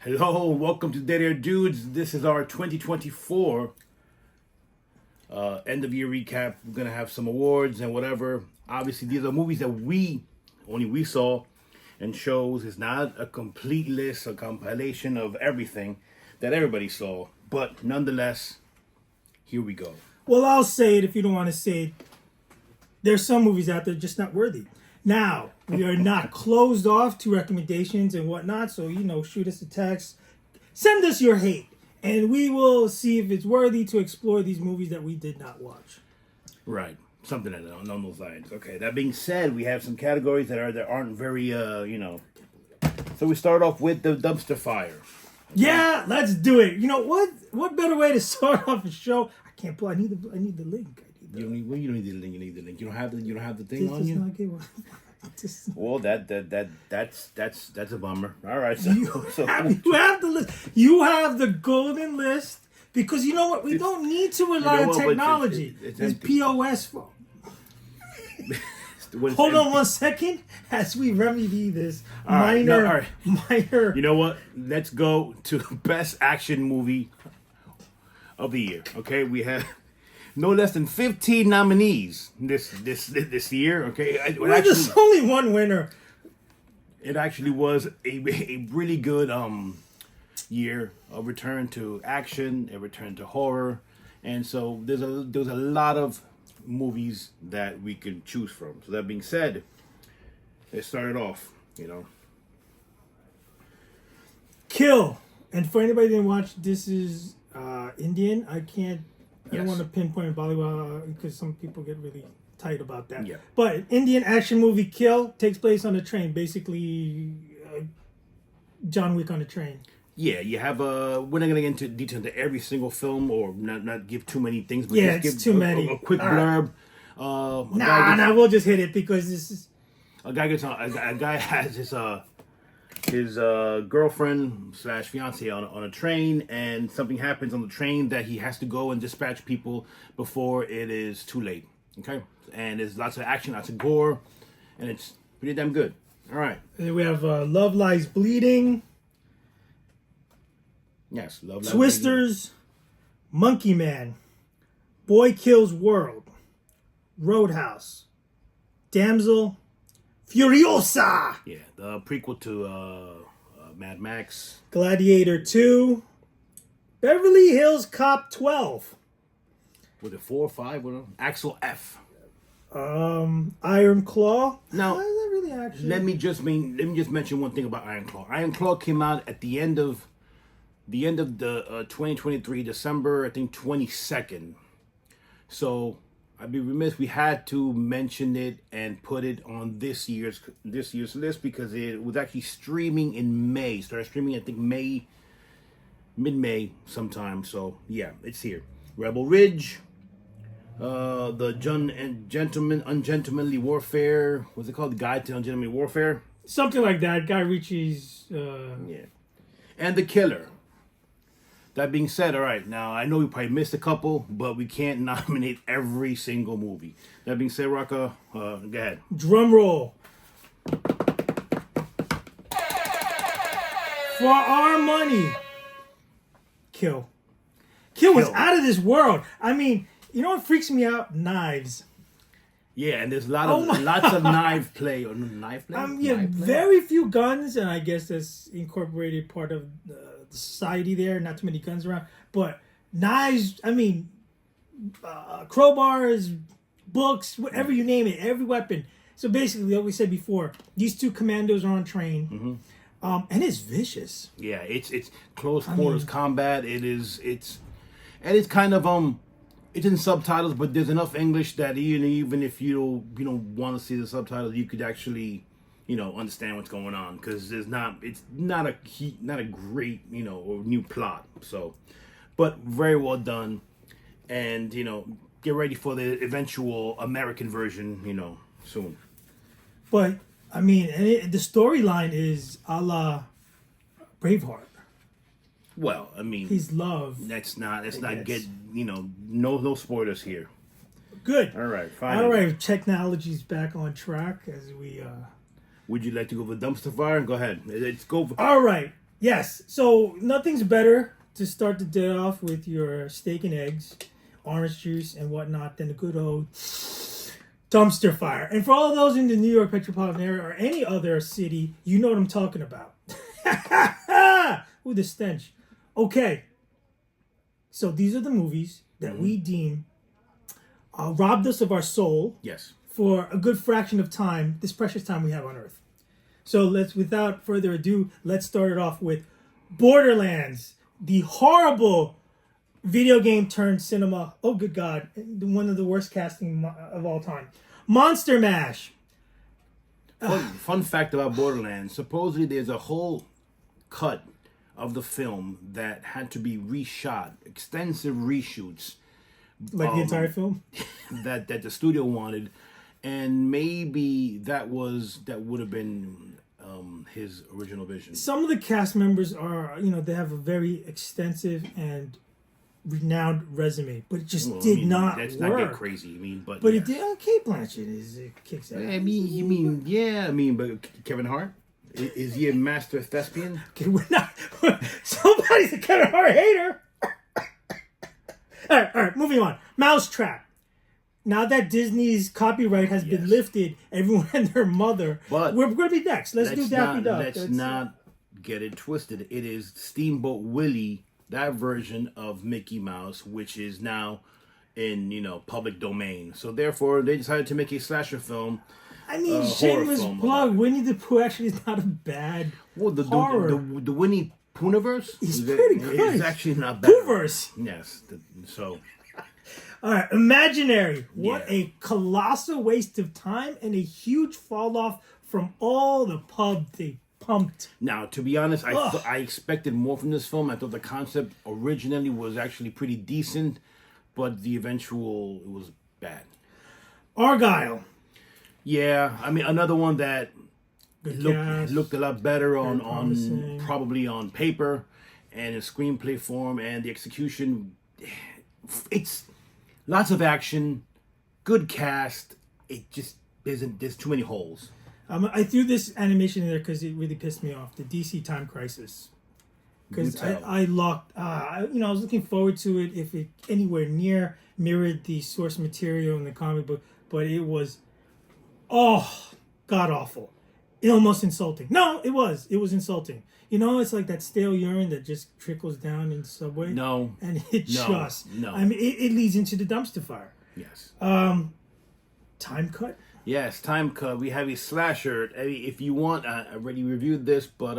Hello, welcome to Dead Air Dudes. This is our 2024 end of year recap. We're gonna have some awards and whatever. Obviously, these are movies that we saw, and shows. It's not a complete list, a compilation of everything that everybody saw. But nonetheless, here we go. Well, I'll say it if you don't want to say it. There's some movies out there just not worthy. Now, we are not closed off to recommendations and whatnot, so, shoot us a text. Send us your hate, and we will see if it's worthy to explore these movies that we did not watch. Right. Something along those lines. Okay. That being said, we have some categories that aren't very So we start off with the dumpster fire. Yeah, let's do it. You know what? What better way to start off a show? I can't pull. I need the link. You don't need the link. You need the link. You don't have the thing This on does you. not get one. Well, that's a bummer. All right, so You have the list. You have the golden list because you know what? We don't need to rely on technology. It's It's empty. POS phone. when it's Hold on empty. 1 second as we remedy this All right, no, minor, all right. minor. You know what? Let's go to best action movie of the year. Okay, we have no less than 15 nominees this year. Okay, There's only one winner. it actually was a really good year. A return to action, a return to horror, and so there's a lot of movies that we can choose from. So that being said, let's start it off. Kill. And for anybody that didn't watch, this is Indian. I don't Yes. want to pinpoint Bollywood because some people get really tight about that. Yeah. But Indian action movie Kill takes place on a train. Basically, John Wick on a train. Yeah, you have we're not gonna get into detail into every single film or not give too many things, but Yeah, just it's give too many. a quick All right. blurb. Nah, we'll just hit it because this is... A guy has his girlfriend / fiance on a train, and something happens on the train that he has to go and dispatch people before it is too late. Okay, and there's lots of action, lots of gore, and it's pretty damn good. All right. And then we have Love Lies Bleeding, Yes, love Twisters, Monkey Man, Boy Kills World, Roadhouse, Damsel, Furiosa, Yeah, the prequel to Mad Max. Gladiator 2, Beverly Hills Cop 12, Was it 4 or 5? What? Axel F. Iron Claw. Now, Is that really action? Let me just mention one thing about Iron Claw. Iron Claw came out at the end of the 2023 December, I think 22nd. So I'd be remiss, we had to mention it and put it on this year's list because it was actually streaming in May. Started streaming I think mid-May sometime. So yeah, it's here. Rebel Ridge, the Ungentlemanly Warfare. What's it called? The Guide to Ungentlemanly Warfare. Something like that. Guy Ritchie's... Yeah. And The Killer. That being said, all right, now I know we probably missed a couple, but we can't nominate every single movie. That being said, Rocka, go ahead. Drum roll. For our money. Kill. Kill was Kill. out of this world. I mean, you know what freaks me out? Knives. Yeah, and there's Oh my lots of knife play. Or knife play? Yeah, Knife play? very few guns, and I guess that's incorporated part of the society there. Not too many guns around, but knives. I mean, crowbars, books, whatever you name it, every weapon. So basically, like we said before, these two commandos are on train, and it's vicious. Yeah, it's close quarters combat. It's kind of it's in subtitles, but there's enough English that even if you don't want to see the subtitles, you could actually understand what's going on because it's not a great or new plot. So, but very well done, and get ready for the eventual American version soon. But I mean, the storyline is a la Braveheart. Well, I mean, He's love. let's not guess. get no spoilers here. Good. All right, fine. All right, technology's back on track as we. Would you like to go for dumpster fire? Go ahead. Let's go. All right, Yes. So nothing's better to start the day off with your steak and eggs, orange juice, and whatnot than a good old dumpster fire. And for all those in the New York metropolitan area or any other city, you know what I'm talking about. Ooh, the stench. Okay. So these are the movies that we deem robbed us of our soul Yes. for a good fraction of time, this precious time we have on Earth. So without further ado, let's start it off with Borderlands, the horrible video game turned cinema. Oh, good God. One of the worst casting of all time. Monster Mash. Fun fact about Borderlands. Supposedly there's a whole cut of the film that had to be reshot. Extensive reshoots. Like the entire film? that the studio wanted. And maybe that would have been his original vision. Some of the cast members are, they have a very extensive and renowned resume, but it just did not Let's work. not get crazy. But But yeah. it did. Kate Blanchett kicks ass. But Kevin Hart? Is he a master thespian? Okay, we're not. Somebody's a Kevin Hart hater. All right, moving on. Mousetrap. Now that Disney's copyright has been lifted, everyone and their mother. But we're going to be next. Let's do Daffy Duck. Let's not get it twisted. It is Steamboat Willie, that version of Mickey Mouse, which is now in public domain. So therefore, they decided to make a slasher film. I mean, shameless plug. Winnie the Pooh actually is not a bad horror. The Winnie Poohniverse is pretty good. It's actually not bad. Poohverse. Yes. So. All right, Imaginary. What a colossal waste of time and a huge fall off from all the pub they pumped. Now, to be honest, I expected more from this film. I thought the concept originally was actually pretty decent, but the eventual, it was bad. Argyle. Yeah, I mean, another one that looked a lot better on probably on paper and in screenplay form, and the execution, it's lots of action, good cast. It just there's too many holes. I threw this animation in there because it really pissed me off. The DC Time Crisis. Because I locked, I was looking forward to it if it anywhere near mirrored the source material in the comic book, but it was, god awful. Almost insulting. No, it was insulting. It's like that stale urine that just trickles down in the subway. No. And it No. I mean, it leads into the dumpster fire. Yes. Time Cut? Yes, Time Cut. We have a slasher. If you want, I already reviewed this, but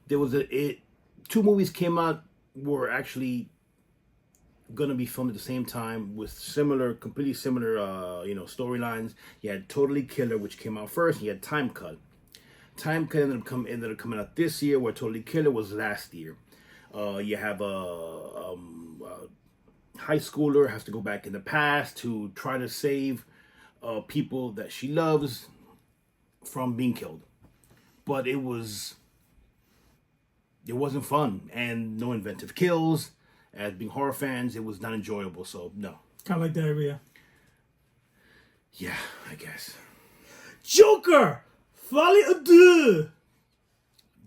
there was two movies came out were actually gonna be filmed at the same time with completely similar, storylines. You had Totally Killer, which came out first. And you had Time Cut. Time Cut ended up coming out this year, where Totally Killer was last year. You have a high schooler has to go back in the past to try to save people that she loves from being killed, but it wasn't fun, and no inventive kills. As being horror fans, it was not enjoyable. So no. Kind of like diarrhea. Yeah, I guess. Joker. Folie à deux.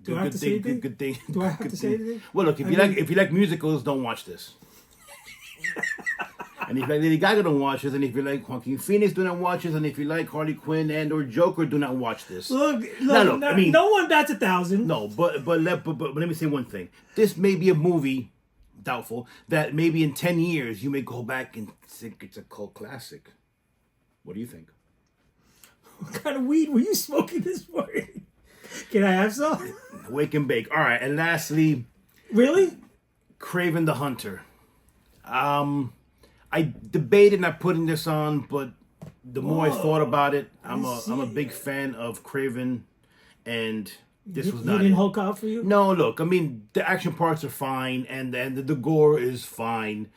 Do I have to say anything? Good thing. Do I have to say anything? Well, look, if you like musicals, don't watch this. And if you like Lady Gaga, don't watch this. And if you like Joaquin Phoenix, do not watch this. And if you like Harley Quinn and or Joker, do not watch this. Look, I mean, no one bats 1,000. No, but let me say one thing. This may be a movie, doubtful, that maybe in 10 years you may go back and think it's a cult classic. What do you think? What kind of weed were you smoking this morning? Can I have some? Wake and bake. All right, and lastly, really, Kraven the Hunter. I debated not putting this on, but the more I thought about it, I'm a big fan of Kraven, and this was not. He didn't Hulk out for you? No, look, I mean the action parts are fine, and the gore is fine.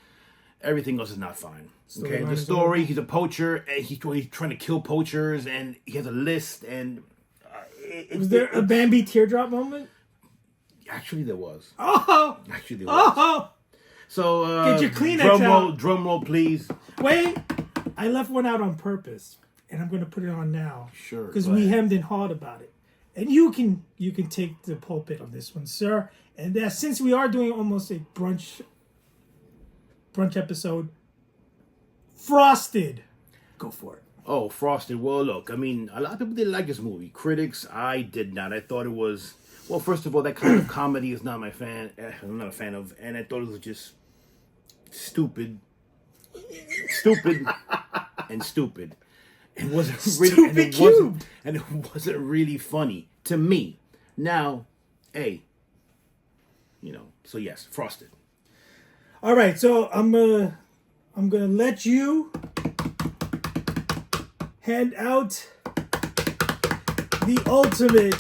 Everything else is not fine. Okay, the story. He's a poacher, and he's trying to kill poachers, and he has a list. And was there a Bambi teardrop moment? Actually, there was. Actually, there was. So get your Kleenex out. Drum roll, please. Wait, I left one out on purpose, and I'm going to put it on now. Sure. Because we hemmed and hawed about it, and you can take the pulpit on this one, sir. And that since we are doing almost a brunch episode, Frosted, go for it. Oh, Frosted. Well, look, I mean, a lot of people didn't like this movie. Critics, I did not. I thought it was, well, first of all, that kind of comedy is not my fan. I'm not a fan of, and I thought it was just stupid, and stupid. It wasn't really, and it wasn't really funny to me. Now, hey, so yes, Frosted. All right, so I'm gonna let you hand out the ultimate.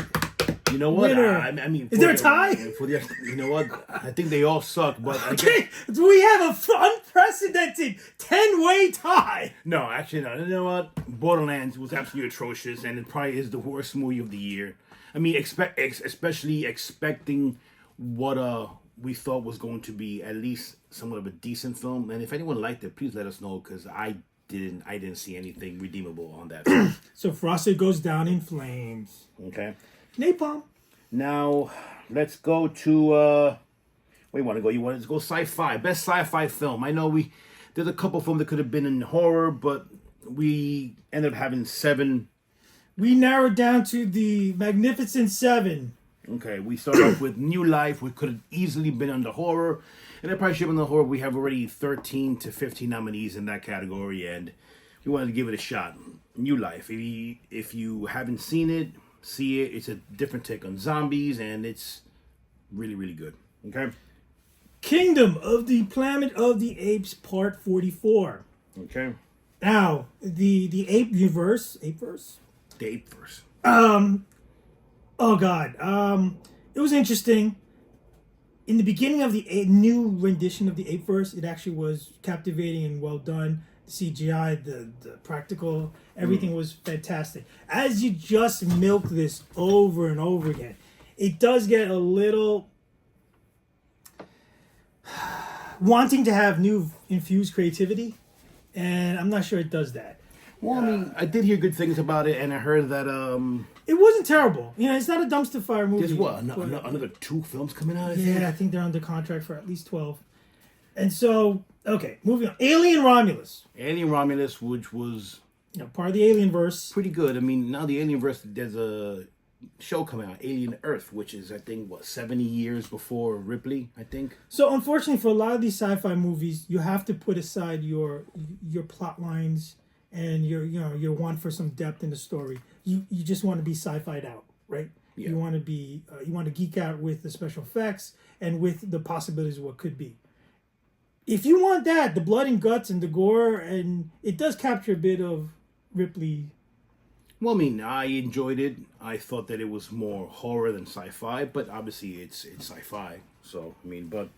You know what? Winner. I mean, is there a tie? You know what? I think they all suck, but Okay, we have an unprecedented 10-way tie. No, actually, no. You know what? Borderlands was absolutely atrocious, and it probably is the worst movie of the year. I mean, especially expecting what we thought was going to be at least somewhat of a decent film. And if anyone liked it, please let us know, because I didn't see anything redeemable on that film. So Frosted goes down in flames. Okay. Napalm. Now let's go to where you want to go? You want to go sci-fi? Best sci-fi film. I know there's a couple films that could have been in horror, but we ended up having 7. We narrowed down to the Magnificent 7. Okay, we start off with New Life, which could have easily been under horror, and it probably should have been under horror. We have already 13 to 15 nominees in that category, and we wanted to give it a shot. New Life. If you haven't seen it, see it. It's a different take on zombies, and it's really, really good. Okay. Kingdom of the Planet of the Apes, Part 44. Okay. Now, the ape-verse. The ape verse. Oh God. It was interesting. In the beginning of the new rendition of the Apeverse, it actually was captivating and well done. The CGI, the practical, everything was fantastic. As you just milk this over and over again, it does get a little wanting to have new infused creativity, and I'm not sure it does that. Well, I mean, I did hear good things about it, and I heard that It wasn't terrible. It's not a dumpster fire movie. there's what another 2 films coming out. I think they're under contract for at least 12. And so, okay, moving on. Alien Romulus. Alien Romulus, which was Part of the Alienverse. pretty good. I mean, now the Alienverse, there's a show coming out, Alien Earth, which is, I think, 70 years before Ripley, I think. So, unfortunately, for a lot of these sci-fi movies, you have to put aside your plot lines and your want for some depth in the story. You just want to be sci-fi'd out, right? Yeah. You want to be you want to geek out with the special effects and with the possibilities of what could be. If you want that, the blood and guts and the gore, and it does capture a bit of Ripley. Well, I mean, I enjoyed it. I thought that it was more horror than sci-fi, but obviously it's sci-fi. So, I mean, but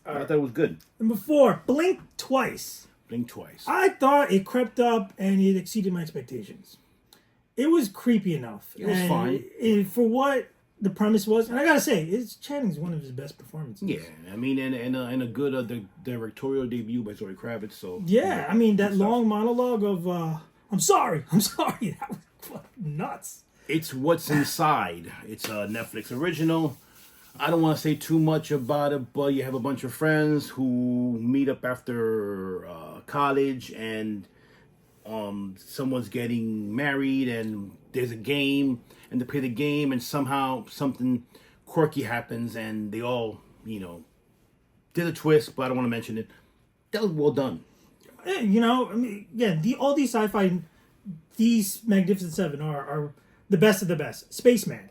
I thought it was good. Number 4, Blink Twice. Blink twice. I thought it crept up and it exceeded my expectations. It was creepy enough. It was fine. For what the premise was, and I gotta say, Channing's one of his best performances. Yeah, I mean, and a good directorial debut by Zoe Kravitz. So yeah, I mean that long monologue of I'm sorry, that was fucking nuts. It's What's Inside. It's a Netflix original. I don't want to say too much about it, but you have a bunch of friends who meet up after college, and someone's getting married, and there's a game, and they play the game, and somehow something quirky happens, and they all, did a twist, but I don't want to mention it. That was well done. I mean, yeah, all these sci-fi, these Magnificent Seven are the best of the best. Spaceman.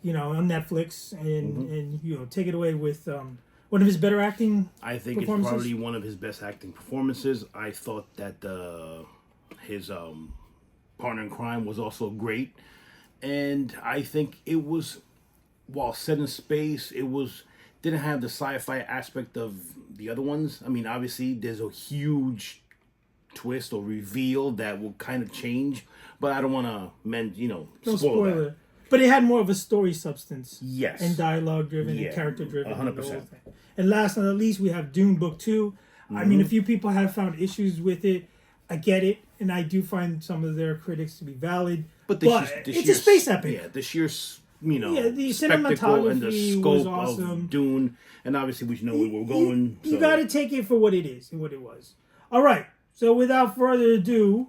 On Netflix, and take it away with one of his better acting. I think it's probably one of his best acting performances. I thought that his partner in crime was also great, and I think it was, while set in space, didn't have the sci-fi aspect of the other ones. I mean, obviously, there's a huge twist or reveal that will kind of change, but I don't want to spoil that. But it had more of a story substance. Yes. And dialogue driven and character driven. 100%. And last but not least, we have Dune Book 2. Mm-hmm. I mean, a few people have found issues with it. I get it. And I do find some of their critics to be valid. But it's a space epic. Yeah, the sheer the spectacle and the cinematography was scope awesome. of Dune, and obviously we know where we're going. You got to take it for what it is and what it was. All right. So without further ado,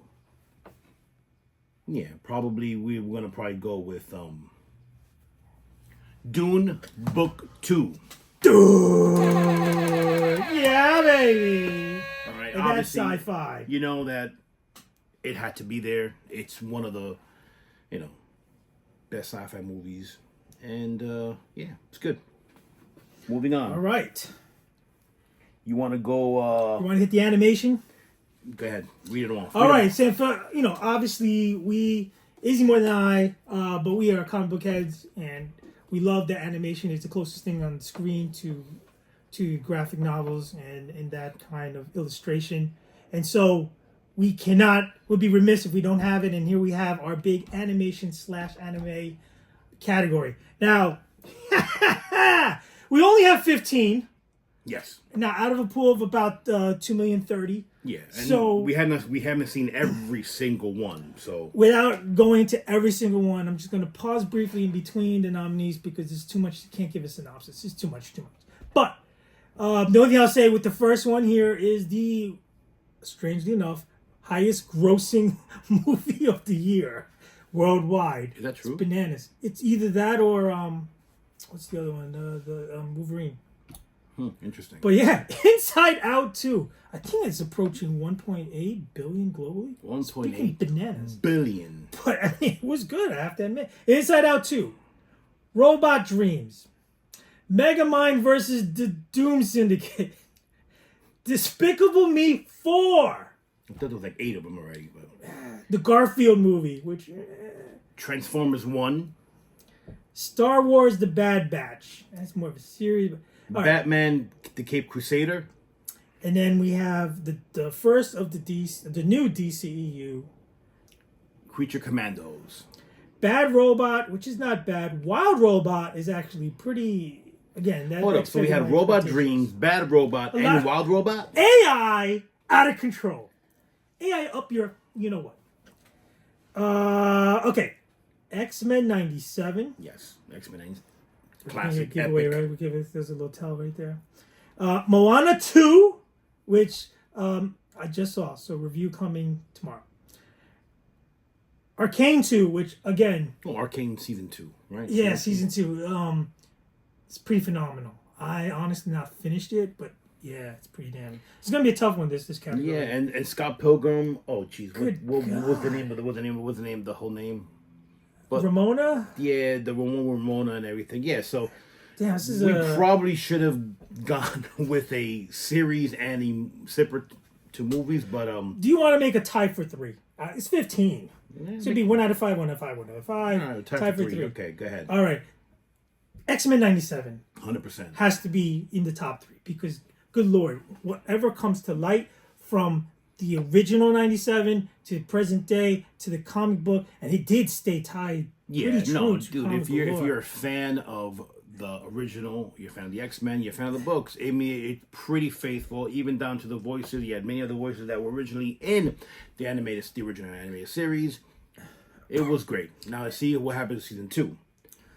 yeah, probably we're gonna go with Dune Book 2. Dune. Yeah, baby. All right, And that's obviously, sci-fi. you know that it had to be there. It's one of the, best sci-fi movies, and yeah, it's good. Moving on. All right. You want to go? You want to hit the animation? Go ahead. Read it off. All right. So, for, obviously Izzy more than I, but we are comic book heads, and we love that animation. It's the closest thing on the screen to graphic novels and that kind of illustration. And so we'd be remiss if we don't have it. And here we have our big animation/anime category. Now, we only have 15. Yes. Now, out of a pool of about 2,030,000. Yeah. And so we haven't seen every single one. So without going to every single one, I'm just going to pause briefly in between the nominees because it's too much. Can't give a synopsis. It's too much. But the only thing I'll say with the first one here is the, strangely enough, highest grossing movie of the year worldwide. Is that true? It's bananas. It's either that or what's the other one? The Wolverine. Interesting. But yeah, Inside Out 2. I think it's approaching 1.8 billion globally. 1.8 bananas. billion. But I mean, it was good, I have to admit. Inside Out 2. Robot Dreams. Megamind versus the Doom Syndicate. Despicable Me 4. I thought there was like 8 of them already. But... The Garfield movie, which... Transformers 1. Star Wars The Bad Batch. That's more of a series. Batman the Cape Crusader. And then we have the first of the new DCEU. Creature Commandos. Bad Robot, which is not bad. Wild Robot is actually pretty... Again, that... Hold up. So we had Robot Dreams, Bad Robot, and Wild Robot? AI out of control. AI up your... You know what. Okay. X-Men 97. Yes. X-Men 97. Classic. Giveaway, right? We give it, there's a little tell right there. Moana 2, which I just saw. So review coming tomorrow. Arcane 2, which again... Oh, Arcane Season 2, right? Yeah, Season 2. It's pretty phenomenal. I honestly not finished it, but yeah, it's pretty damn... It's going to be a tough one, this category. Yeah, and Scott Pilgrim. Oh, jeez. What was the name of the whole name? But, Ramona? Yeah, the Ramona and everything. Yeah, so damn, this is we probably should have gone with a series and a separate to movies, but... Do you want to make a tie for 3? It's 15. Should be 1 out of 5, 1 out of 5, 1 out of 5. Right, tie for 3. Okay, go ahead. All right. X-Men 97. 100%. Has to be in the top 3 because, good Lord, whatever comes to light from the original 97 to present day to the comic book, and it did stay tied. Yeah, no, dude, if you're a fan of the original, you're a fan of the X-Men, you're a fan of the books, I mean, it's pretty faithful, even down to the voices. You had many of the voices that were originally in the original animated series. It was great. Now let's see what happens in Season 2.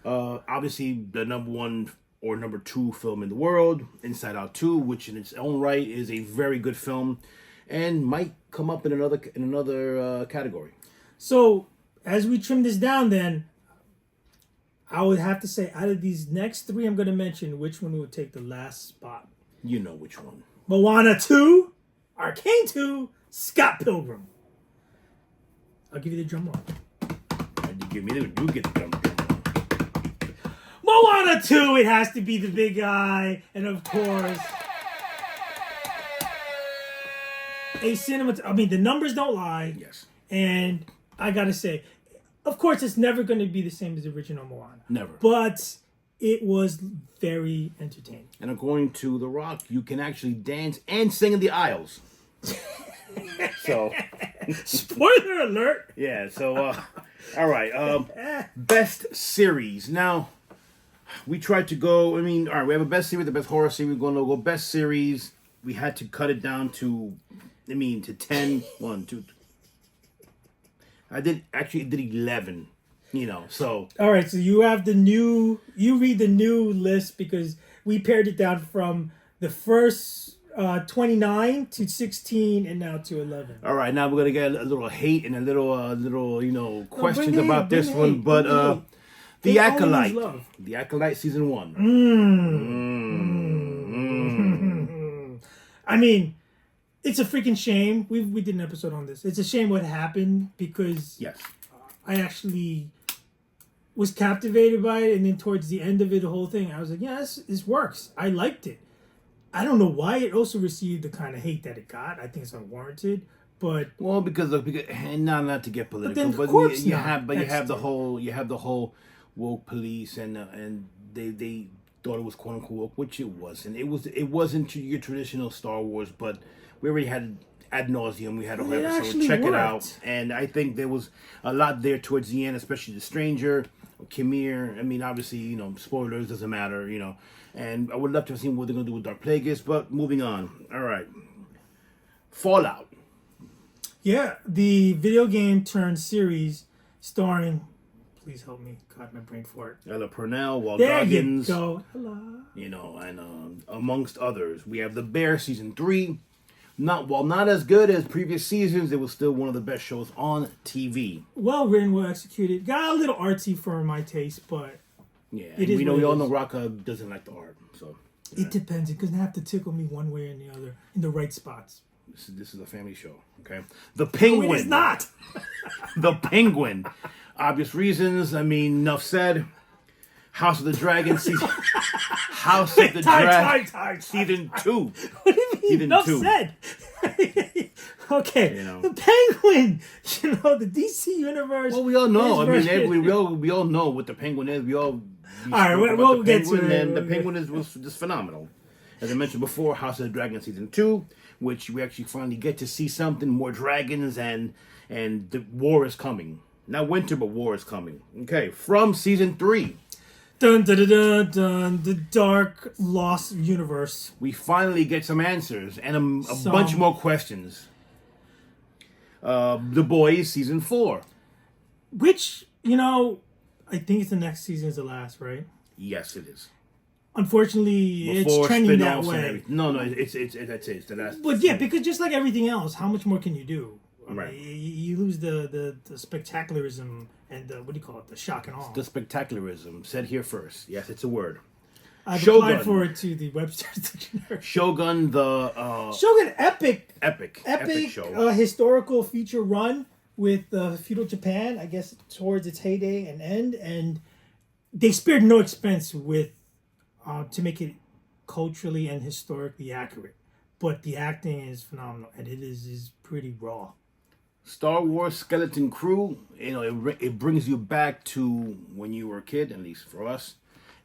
Obviously, the number 1 or number 2 film in the world, Inside Out 2, which in its own right is a very good film, and might come up in another category. So, as we trim this down, then I would have to say, out of these next 3 I'm going to mention, which one would take the last spot? You know which one. Moana 2, Arcane 2, Scott Pilgrim. I'll give you the drum roll. You get the drum roll. Moana 2, it has to be the big guy, and of course... the numbers don't lie. Yes. And I gotta say, of course, it's never going to be the same as the original Moana. Never. But it was very entertaining. And according to The Rock, you can actually dance and sing in the aisles. So. Spoiler alert. Yeah, so, all right. Best series. Now, we tried to go, all right, we have a best series, the best horror series. We're going to go best series. We had to cut it down to 10. 1, 2, 3. I did 11. So All right, so you read the new list because we pared it down from the first 29 to 16 and now to 11. all right, now we're gonna get a little hate and a little questions bring it, about bring this it, one, but bring it. The They always Acolyte, love. The Acolyte season 1. I mean, it's a freaking shame. We did an episode on this. It's a shame what happened because Yes. I actually was captivated by it, and then towards the end of it, the whole thing, I was like, yeah, this works. I liked it. I don't know why it also received the kind of hate that it got. I think it's unwarranted, but Well, because and not to get political, then, of but course you not. have That's the whole woke police and they thought it was quote unquote woke, which it wasn't. It wasn't your traditional Star Wars, but we already had ad nauseum. We had a whole It episode. actually Check it worked. out, and I think there was a lot there towards the end, especially the Stranger, Kimir. I mean, obviously, spoilers doesn't matter, And I would love to have seen what they're gonna do with Dark Plagueis, but moving on. All right, Fallout. yeah, the video game turned series starring. Please help me, God, my brain fart. Ella Purnell, Walt There Goggins, you go. Hello. and amongst others. We have The Bear season 3. Not as good as previous seasons, it was still one of the best shows on TV. Well written, well executed. Got a little artsy for my taste, but Yeah, It and is we what it all is. know Rocca doesn't like the art, so it depends. It doesn't have to tickle me one way or the other in the right spots. this is a family show. Okay, The No, Penguin. it is not. The Penguin. Obvious reasons. I mean, enough said. House of the Dragon season. House of the Dragon season 2. What do you mean? Season Enough 2. said. Okay, You the Penguin. The DC universe. Well, we all know. I is mean, version- we all know what the Penguin is. We all right, spoke about we'll the get to Penguin, it. and the We'll Penguin was just phenomenal. As I mentioned before, House of the Dragon season 2, which we actually finally get to see something more dragons and the war is coming. Not winter, but war is coming. Okay, from season 3, Dun dun dun dun dun. The Dark Lost Universe. we finally get some answers and a Some. bunch more questions. The Boys season 4. Which, I think it's the next season is the last, right? Yes, it is. Unfortunately, it's Before trending that spin-offs and way. everything. No, that's it. It's the last. But yeah, because just like everything else, how much more can you do? I mean, Right. you lose the spectacularism and what do you call it? The shock and awe. The spectacularism said here first. Yes, it's a word. I've Shogun. applied for it to the Webster's Dictionary. Shogun, the Shogun epic epic show. historical feature run with feudal Japan, I guess, towards its heyday and end, and they spared no expense with to make it culturally and historically accurate. But the acting is phenomenal, and it is pretty raw. Star Wars Skeleton Crew. It brings you back to when you were a kid, at least for us,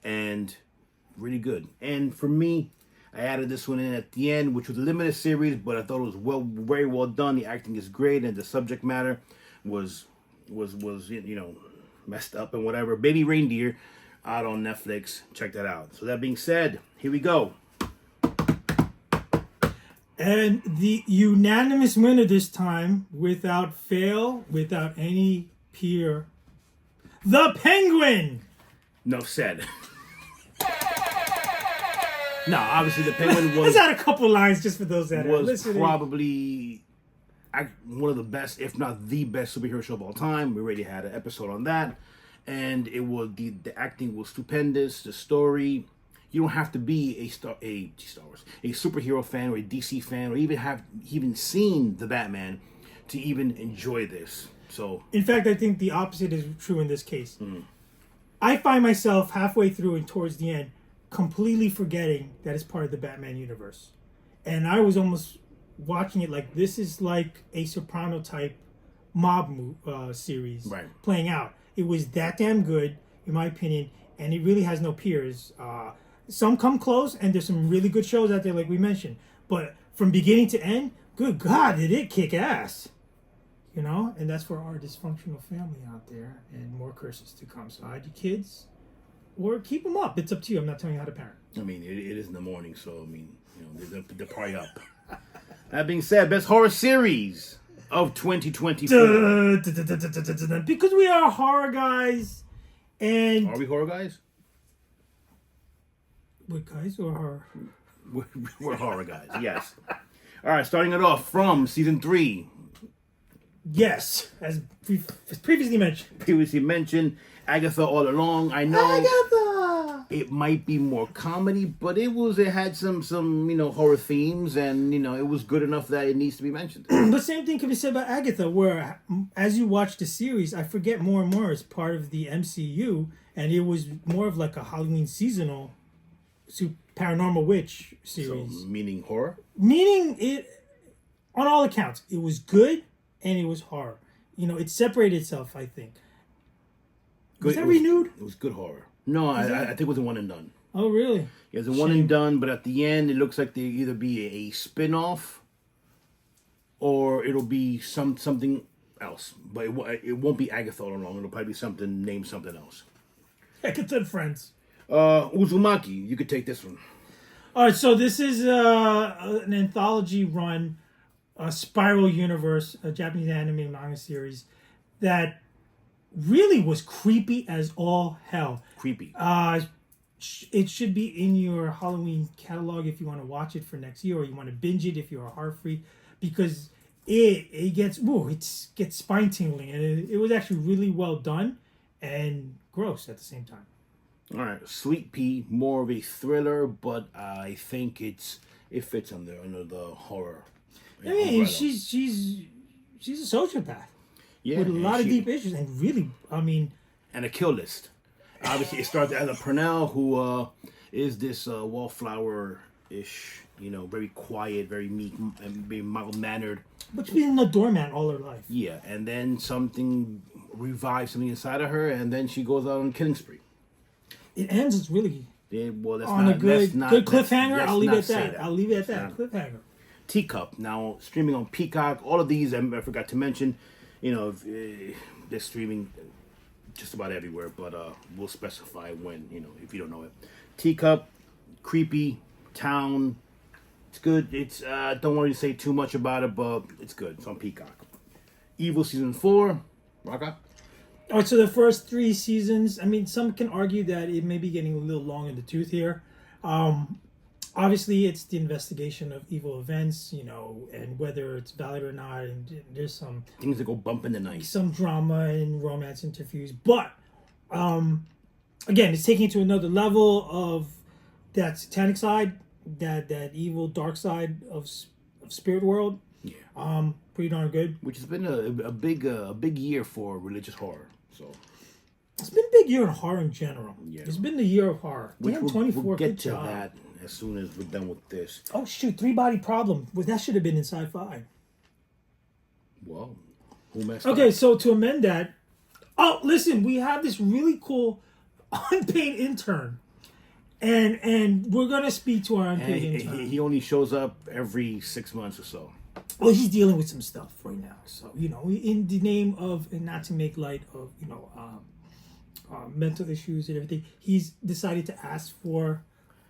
and really good. And for me, I added this one in at the end, which was a limited series, but I thought it was very well done. The acting is great, and the subject matter was messed up and whatever. Baby Reindeer, out on Netflix. Check that out. So that being said, here we go. And the unanimous winner this time, without fail, without any peer, the Penguin. Enough said. No, obviously the Penguin Let's was add a couple lines just for those that are was listening. probably one of the best, if not the best, superhero show of all time. We already had an episode on that, and it was the acting was stupendous. The story, you don't have to be a Star Wars, a superhero fan or a DC fan, or even seen the Batman to even enjoy this. So In fact, I think the opposite is true in this case. I find myself halfway through and towards the end completely forgetting that it's part of the Batman universe. And I was almost watching it like this is like a Soprano type mob series Right. playing out. It was that damn good, in my opinion, and it really has no peers. Some come close, and there's some really good shows out there, like we mentioned. But from beginning to end, good God, did it kick ass. And that's for our dysfunctional family out there, and more curses to come. So hide your kids, or keep them up. It's up to you. I'm not telling you how to parent. I mean, it is in the morning, so I mean, they're probably up. That being said, best horror series. of 2024. Because we are horror guys, and Are we horror guys? what guys or horror? We're horror guys, yes. All right, starting it off from season 3. Yes, as previously mentioned. Previously mentioned, Agatha All Along. I know Agatha. it might be more comedy, but it had some horror themes, and it was good enough that it needs to be mentioned. But same thing can be said about Agatha, where as you watch the series, I forget more and more as part of the MCU, and it was more of like a Halloween seasonal paranormal witch So, series. meaning horror. Meaning it, on all accounts, it was good and it was horror. It separated itself, I think. Was that renewed? It was good horror. No, I think it was a one and done. Oh, really? Yeah, it's a one and done, but at the end, it looks like they either be a spin-off or it'll be something else. But it won't be Agatha All Along. It'll probably be named something else. Agatha and Friends. Uzumaki, you could take this one. All right, so this is an anthology run, a Spiral Universe, a Japanese anime manga series that really was creepy as all hell. Creepy. It should be in your Halloween catalog if you want to watch it for next year, or you want to binge it if you're a horror freak, because it gets spine tingling, and it was actually really well done and gross at the same time. All right, Sweet Pea, more of a thriller, but I think it fits under the horror. I mean, umbrella. she's a sociopath. Yeah, With a and lot of she- deep issues, and really, I mean, and a kill list. Obviously, it starts as a Purnell, who is this wallflower-ish, very quiet, very meek, and very mild-mannered. but she's been a doormat all her life. Yeah, and then something revives something inside of her, and then she goes out on a killing spree. It ends. It's really That's on not, a good cliffhanger. let's I'll leave not it at say that. I'll leave it at that. Yeah. Cliffhanger. Teacup, now streaming on Peacock. All of these, I forgot to mention, they're streaming just about everywhere, but we'll specify when, if you don't know it. Teacup, creepy, town. It's good. It's don't want to say too much about it, but it's good. It's on Peacock. Evil season 4. Raka? All right, so the first 3 seasons, I mean, some can argue that it may be getting a little long in the tooth here. Obviously, it's the investigation of evil events, and whether it's valid or not, and there's some Things that go bump in the night. drama and romance interviews. But, again, it's taking it to another level of that satanic side, that evil, dark side of spirit world. Yeah. Pretty darn good. Which has been a big year for religious horror. So It's been a big year in horror in general. Yeah. It's been the year of horror. which Damn, 24, we'll get good to job. that as soon as we're done with this. Oh, shoot, 3-Body Problem. Well, that should have been in sci-fi. Well, who messed Okay, up? so to amend that, listen, we have this really cool unpaid intern. And we're going to speak to our unpaid intern. He only shows up every 6 months or so. Well, he's dealing with some stuff right now. So, in the name of, and not to make light of, mental issues and everything, he's decided to ask for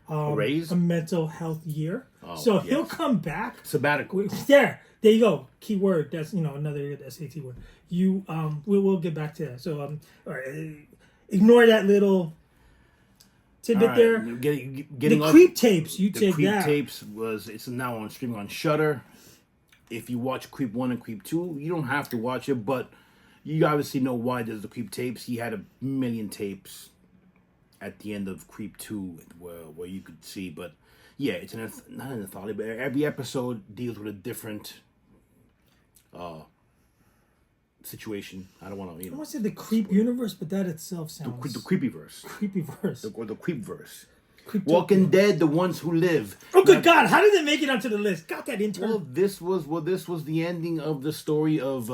A raise? a mental health year. Oh, So yes. he'll come back. Sabbatical. There you go. Key word. That's another SAT word. We'll get back to that. So all right, ignore that little tidbit All right, there. Getting The up, creep tapes. You the take Creep that. tapes it's now on streaming on Shudder. If you watch Creep 1 and Creep 2, you don't have to watch it, but you obviously know why there's the Creep tapes. He had 1 million tapes at the end of Creep 2 where you could see, but yeah, it's not an anthology, but every episode deals with a different situation. I don't want to, I want to say the creep universe, but that itself sounds the creepyverse creepy verse. or the creepverse. Creeptopia. Walking Dead, the ones who live. Oh, good God! How did they make it onto the list? Got that intern. Well, this was the ending of the story of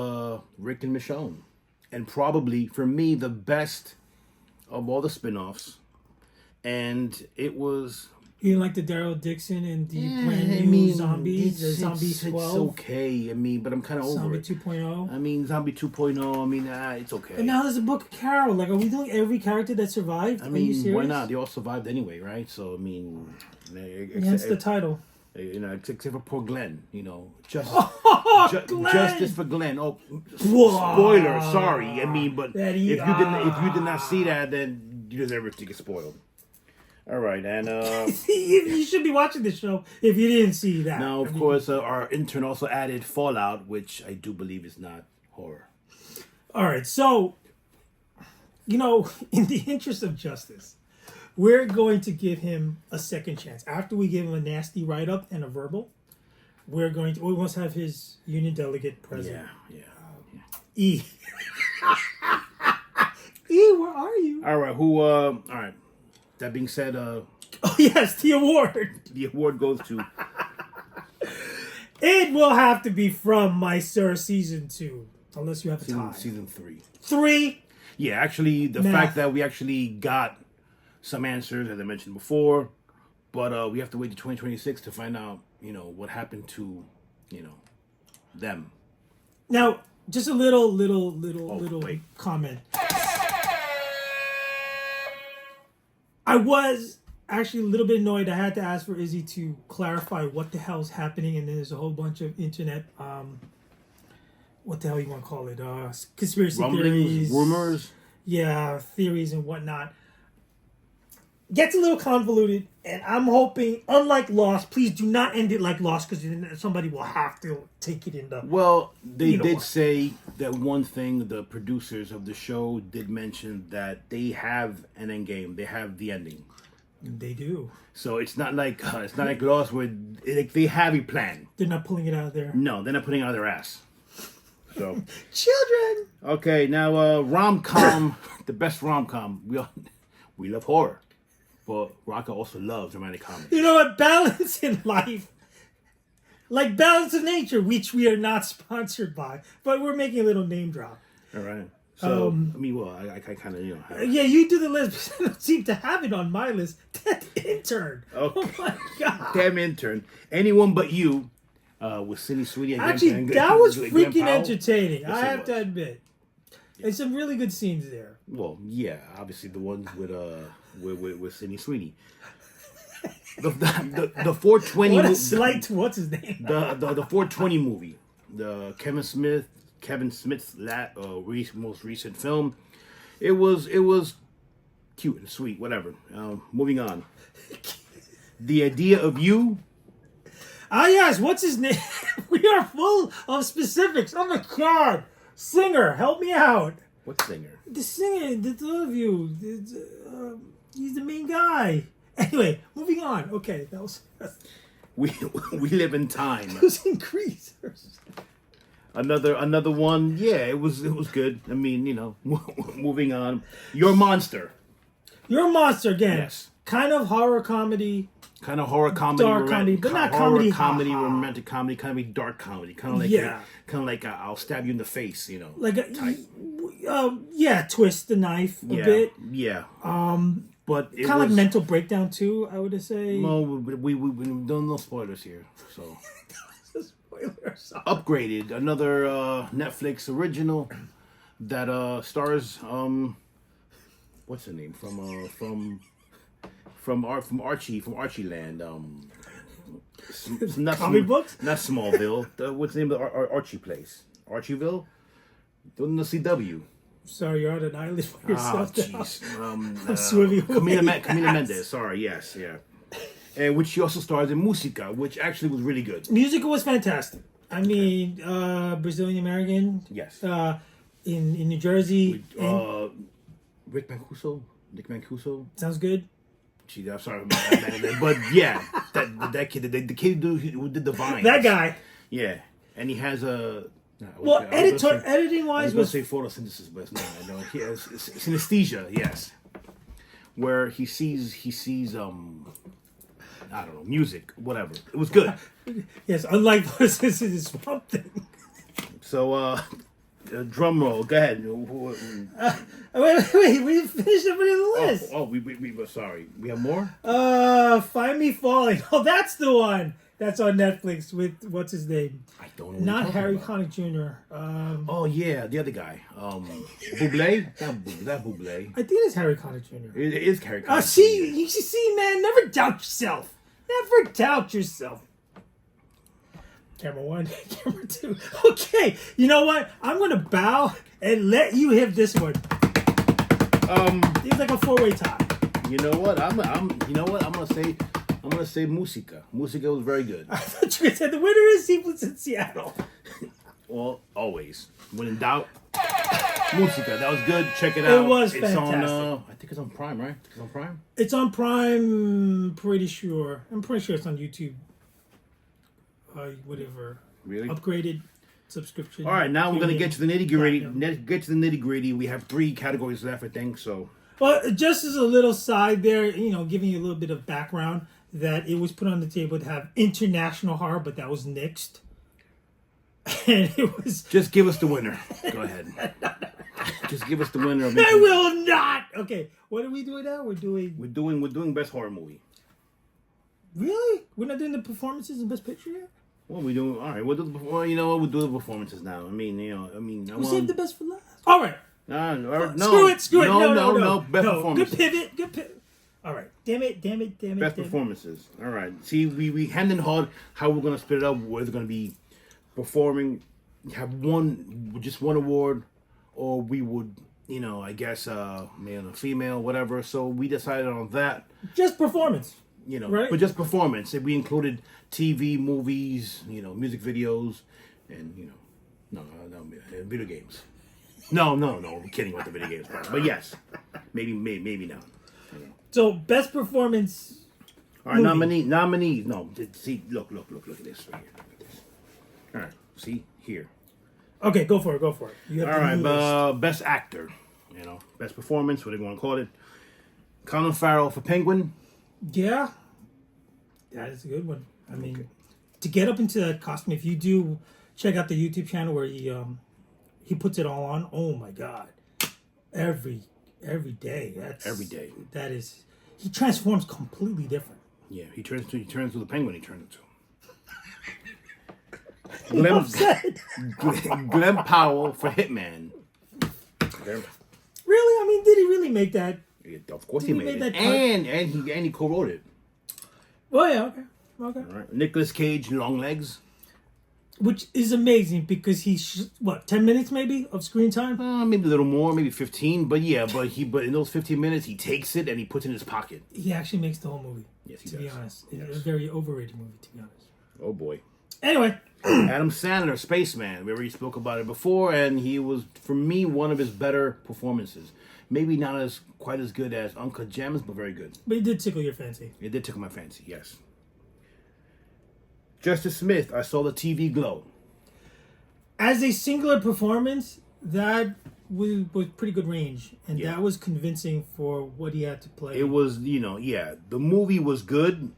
Rick and Michonne, and probably for me the best of all the spin-offs. And it was You didn't like the Daryl Dixon and the brand new zombies, the Zombie it's 12, okay. I mean, but I'm kind of over Zombie it. 2.0. I mean, Zombie 2.0. I mean, it's okay. And now there's a book of Carol. Like, are we doing every character that survived? I are you mean, serious? why not? They all survived anyway, right? So I mean, Hence the title. You know, except for poor Glenn. You know, Glenn! justice for Glenn. Oh, Whoa. spoiler. Sorry. I mean, but That if he- you did not see that, then you deserve to get spoiled. All right, and You should be watching the show if you didn't see that. now, of course, our intern also added Fallout, which I do believe is not horror. All right, so, you know, in the interest of justice, we're going to give him a second chance. After we give him a nasty write-up and a verbal, we must have his union delegate present. Yeah. E. E, where are you? All right, all right. That being said, Oh, yes, the award. the award goes to It will have to be from My Sir Season 2, unless you have a tie. season 3. 3. Yeah, actually, the Math. fact that we actually got some answers, as I mentioned before, but we have to wait to 2026 to find out, you know, what happened to, you know, them. Now, just a little wait. comment. I was actually a little bit annoyed. I had to ask for Izzy to clarify what the hell's happening, and then there's a whole bunch of internet, what the hell you want to call it, conspiracy Rumblings, theories, rumors. yeah, theories and whatnot. Gets a little convoluted, and I'm hoping, unlike Lost, please do not end it like Lost, because somebody will have to take it in the. Well, they You know did what? say that one thing. The producers of the show did mention that they have an end game. They have the ending. They do. So it's not like Lost where they have a plan. They're not pulling it out of there. No, they're not putting it out of their ass. So Children. okay, now rom-com, the best rom-com. We love horror, but Rocco also loves romantic comedy. You know what? Balance in life, like Balance in Nature, which we are not sponsored by, but we're making a little name drop. All right. So I mean, well, I kind of have, Yeah, you do the list, but I don't seem to have it on my list. That intern. Okay. Oh my god. damn intern. Anyone but you. With Cindy Sweetie. And Actually, Glenn- that was Glenn freaking Powell. entertaining. Yes, I it have was. to admit. And some really good scenes there. Well, yeah, obviously the ones with Cindy Sweetie. The 420 What a mo- slight to what's his name? the 420 movie, the Kevin Smith's most recent film. It was cute and sweet, whatever. Moving on. The Idea of You. Ah, yes, what's his name? We are full of specifics. Oh my god. Singer, help me out. What singer? The singer, the two of you. He's the main guy. Anyway, moving on. Okay, that was We live in time. it was in Greece. Another one. Yeah, it was good. I mean, you know, moving on. Your Monster. You're a monster again. Yes. Kind of horror comedy. Kind of horror comedy, Dark comedy, but not horror comedy, comedy, ha-ha. romantic comedy, kind of dark comedy, kind of like Yeah. I'll stab you in the face, you know. Like type. yeah, twist the knife a Yeah, bit. yeah. But it Kind of was like Mental Breakdown too, I would say. well, we don't no spoilers here. So Spoilers. Upgraded, another Netflix original that stars what's her name from Archie Land. Not Comic books? Not Smallville. What's the name of the Archie place? Archieville? Doing the CW. Sorry, you're on an island by Ah, yourself now. jeez. swimming away. Camila Mendes. Sorry, yes, yeah. And which she also stars in Musica, which actually was really good. Musical was fantastic. I mean, Brazilian American. Yes. In New Jersey. Nick Mancuso. Sounds good. Gee, I'm sorry about that, but yeah, that kid, the kid who did the Vines. That guy. Yeah, and he has a. Well, editing I wise was was going to say photosynthesis, but it's not. I know he has synesthesia. Yes, where he sees I don't know, music, whatever. It was good. yes. Unlike this is Swamp Thing. So, drum roll. Go ahead. Wait. We didn't finish the list. We were sorry. We have more. Find Me Falling. Oh, that's the one. That's on Netflix with what's his name? I don't know. Not Harry Connick Jr. Oh yeah, the other guy. Bublé. That Bublé. I think it's Harry Connick Jr. It is Harry. See, you should see, man. Never doubt yourself. Never doubt yourself. Camera 1, camera 2. Okay, you know what? I'm gonna bow and let you hit this one. It's like a 4-way tie. You know what? I'm gonna say Musica. Musica was very good. I thought you said the winner is Sequence in Seattle. Well, always. When in doubt, Musica. That was good. Check it out. It was it's fantastic. on. I think it's on Prime, right? It's on Prime. It's on Prime. Pretty sure. I'm pretty sure it's on YouTube. Whatever. Really? Upgraded subscription. All right, now we're gonna get to the nitty gritty. Platinum. Get to the nitty gritty. We have 3 categories left, I think. So Well, just as a little side there, giving you a little bit of background, that it was put on the table to have international horror, but that was nixed. And it was. just give us the winner. Go ahead. Just give us the winner. I will not. Okay, what are we doing now? We're doing best horror movie. Really? We're not doing the performances in Best Picture yet. What are we doing? All right, you know what? We'll do the performances now. We saved the best for last. All right. No. Screw it. No. Best performance. Good pivot. All right. Damn it. Best performances. All right. See, we hand in hard how we're gonna split it up. Whether it's gonna be performing, have just one award, or we would, I guess, male or female, whatever. So we decided on that. Just performance. Right? But just performance. If we included TV, movies, music videos, and no, video games. No, I'm kidding about the video games part. But yes, maybe not. So best performance. All right, nominees. No, see, look at this right here. Look at this. All right, see here. Okay, go for it. You have All right, list. best actor. Best performance, whatever you want to call it. Colin Farrell for Penguin. Yeah, that is a good one. I mean, to get up into that costume, if you do check out the YouTube channel where he puts it all on. Oh my God, every day. Every day. That is, he transforms completely different. Yeah, he turns to the penguin. He turns into. Glenn Powell for Hitman. Really? I mean, did he really make that? Yeah, of course he made it. that cut? And he co-wrote it. Well, yeah, okay. All right. Nicolas Cage, Long Legs. Which is amazing because 10 minutes maybe of screen time? Maybe a little more, maybe 15. But in those 15 minutes, he takes it and he puts it in his pocket. He actually makes the whole movie. Yes, he does. To be honest, yes. It's a very overrated movie. To be honest. Oh boy. Anyway, Adam Sandler, Spaceman. We already spoke about it before, and he was, for me, one of his better performances. Maybe not quite as good as Uncut Gems, but very good. But it did tickle your fancy. It did tickle my fancy, yes. Justice Smith, I saw the TV glow. As a singular performance, that was pretty good range, and that was convincing for what he had to play. It was, the movie was good,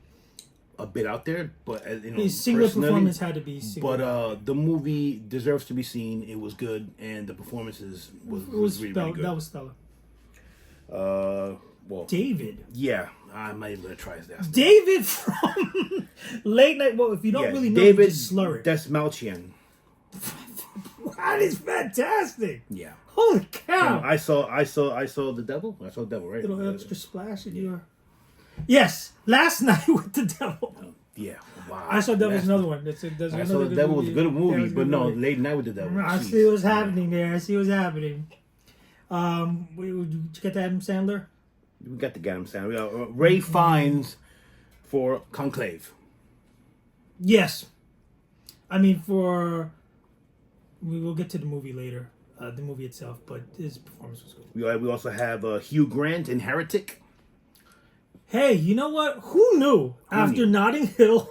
a bit out there, but his singular performance had to be singular. But the movie deserves to be seen. It was good, and the performances was really, really good. That was stellar. Well, David. Yeah, I might even try that. David from Late Night. Well, if you don't really know, David just slur it. Desmalchian. That is fantastic. Yeah. Holy cow! I saw the devil. I saw the devil, right? Little extra splash in your. Yes, Last Night with the Devil. Yeah. Wow. I saw Devil's another one. I saw the devil was a good movie, but no, movie. Late Night with the Devil. I see what's happening there. Did you get to Adam Sandler? We got to get Adam Sandler. We got Ray Fiennes for Conclave. Yes. I mean, we will get to the movie later, the movie itself, but his performance was good. We also have Hugh Grant in Heretic. Hey, you know what? Who knew after Notting Hill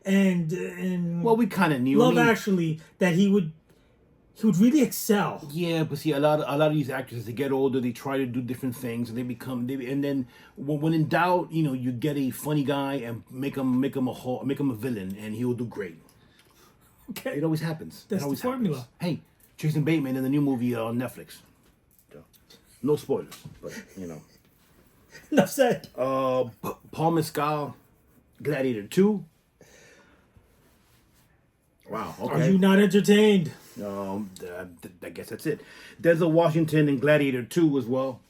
and well, we kind of knew Love Actually that he would really excel. Yeah, but see, a lot of these actors, as they get older, they try to do different things, and and then when in doubt, you get a funny guy and make him a villain, and he will do great. Okay, it always happens. That's the formula. Happens. Hey, Jason Bateman in the new movie on Netflix. No spoilers, but Enough said. Paul Mescal, Gladiator 2. Wow. Okay. Are you not entertained? I guess that's it. Denzel Washington in Gladiator 2 as well.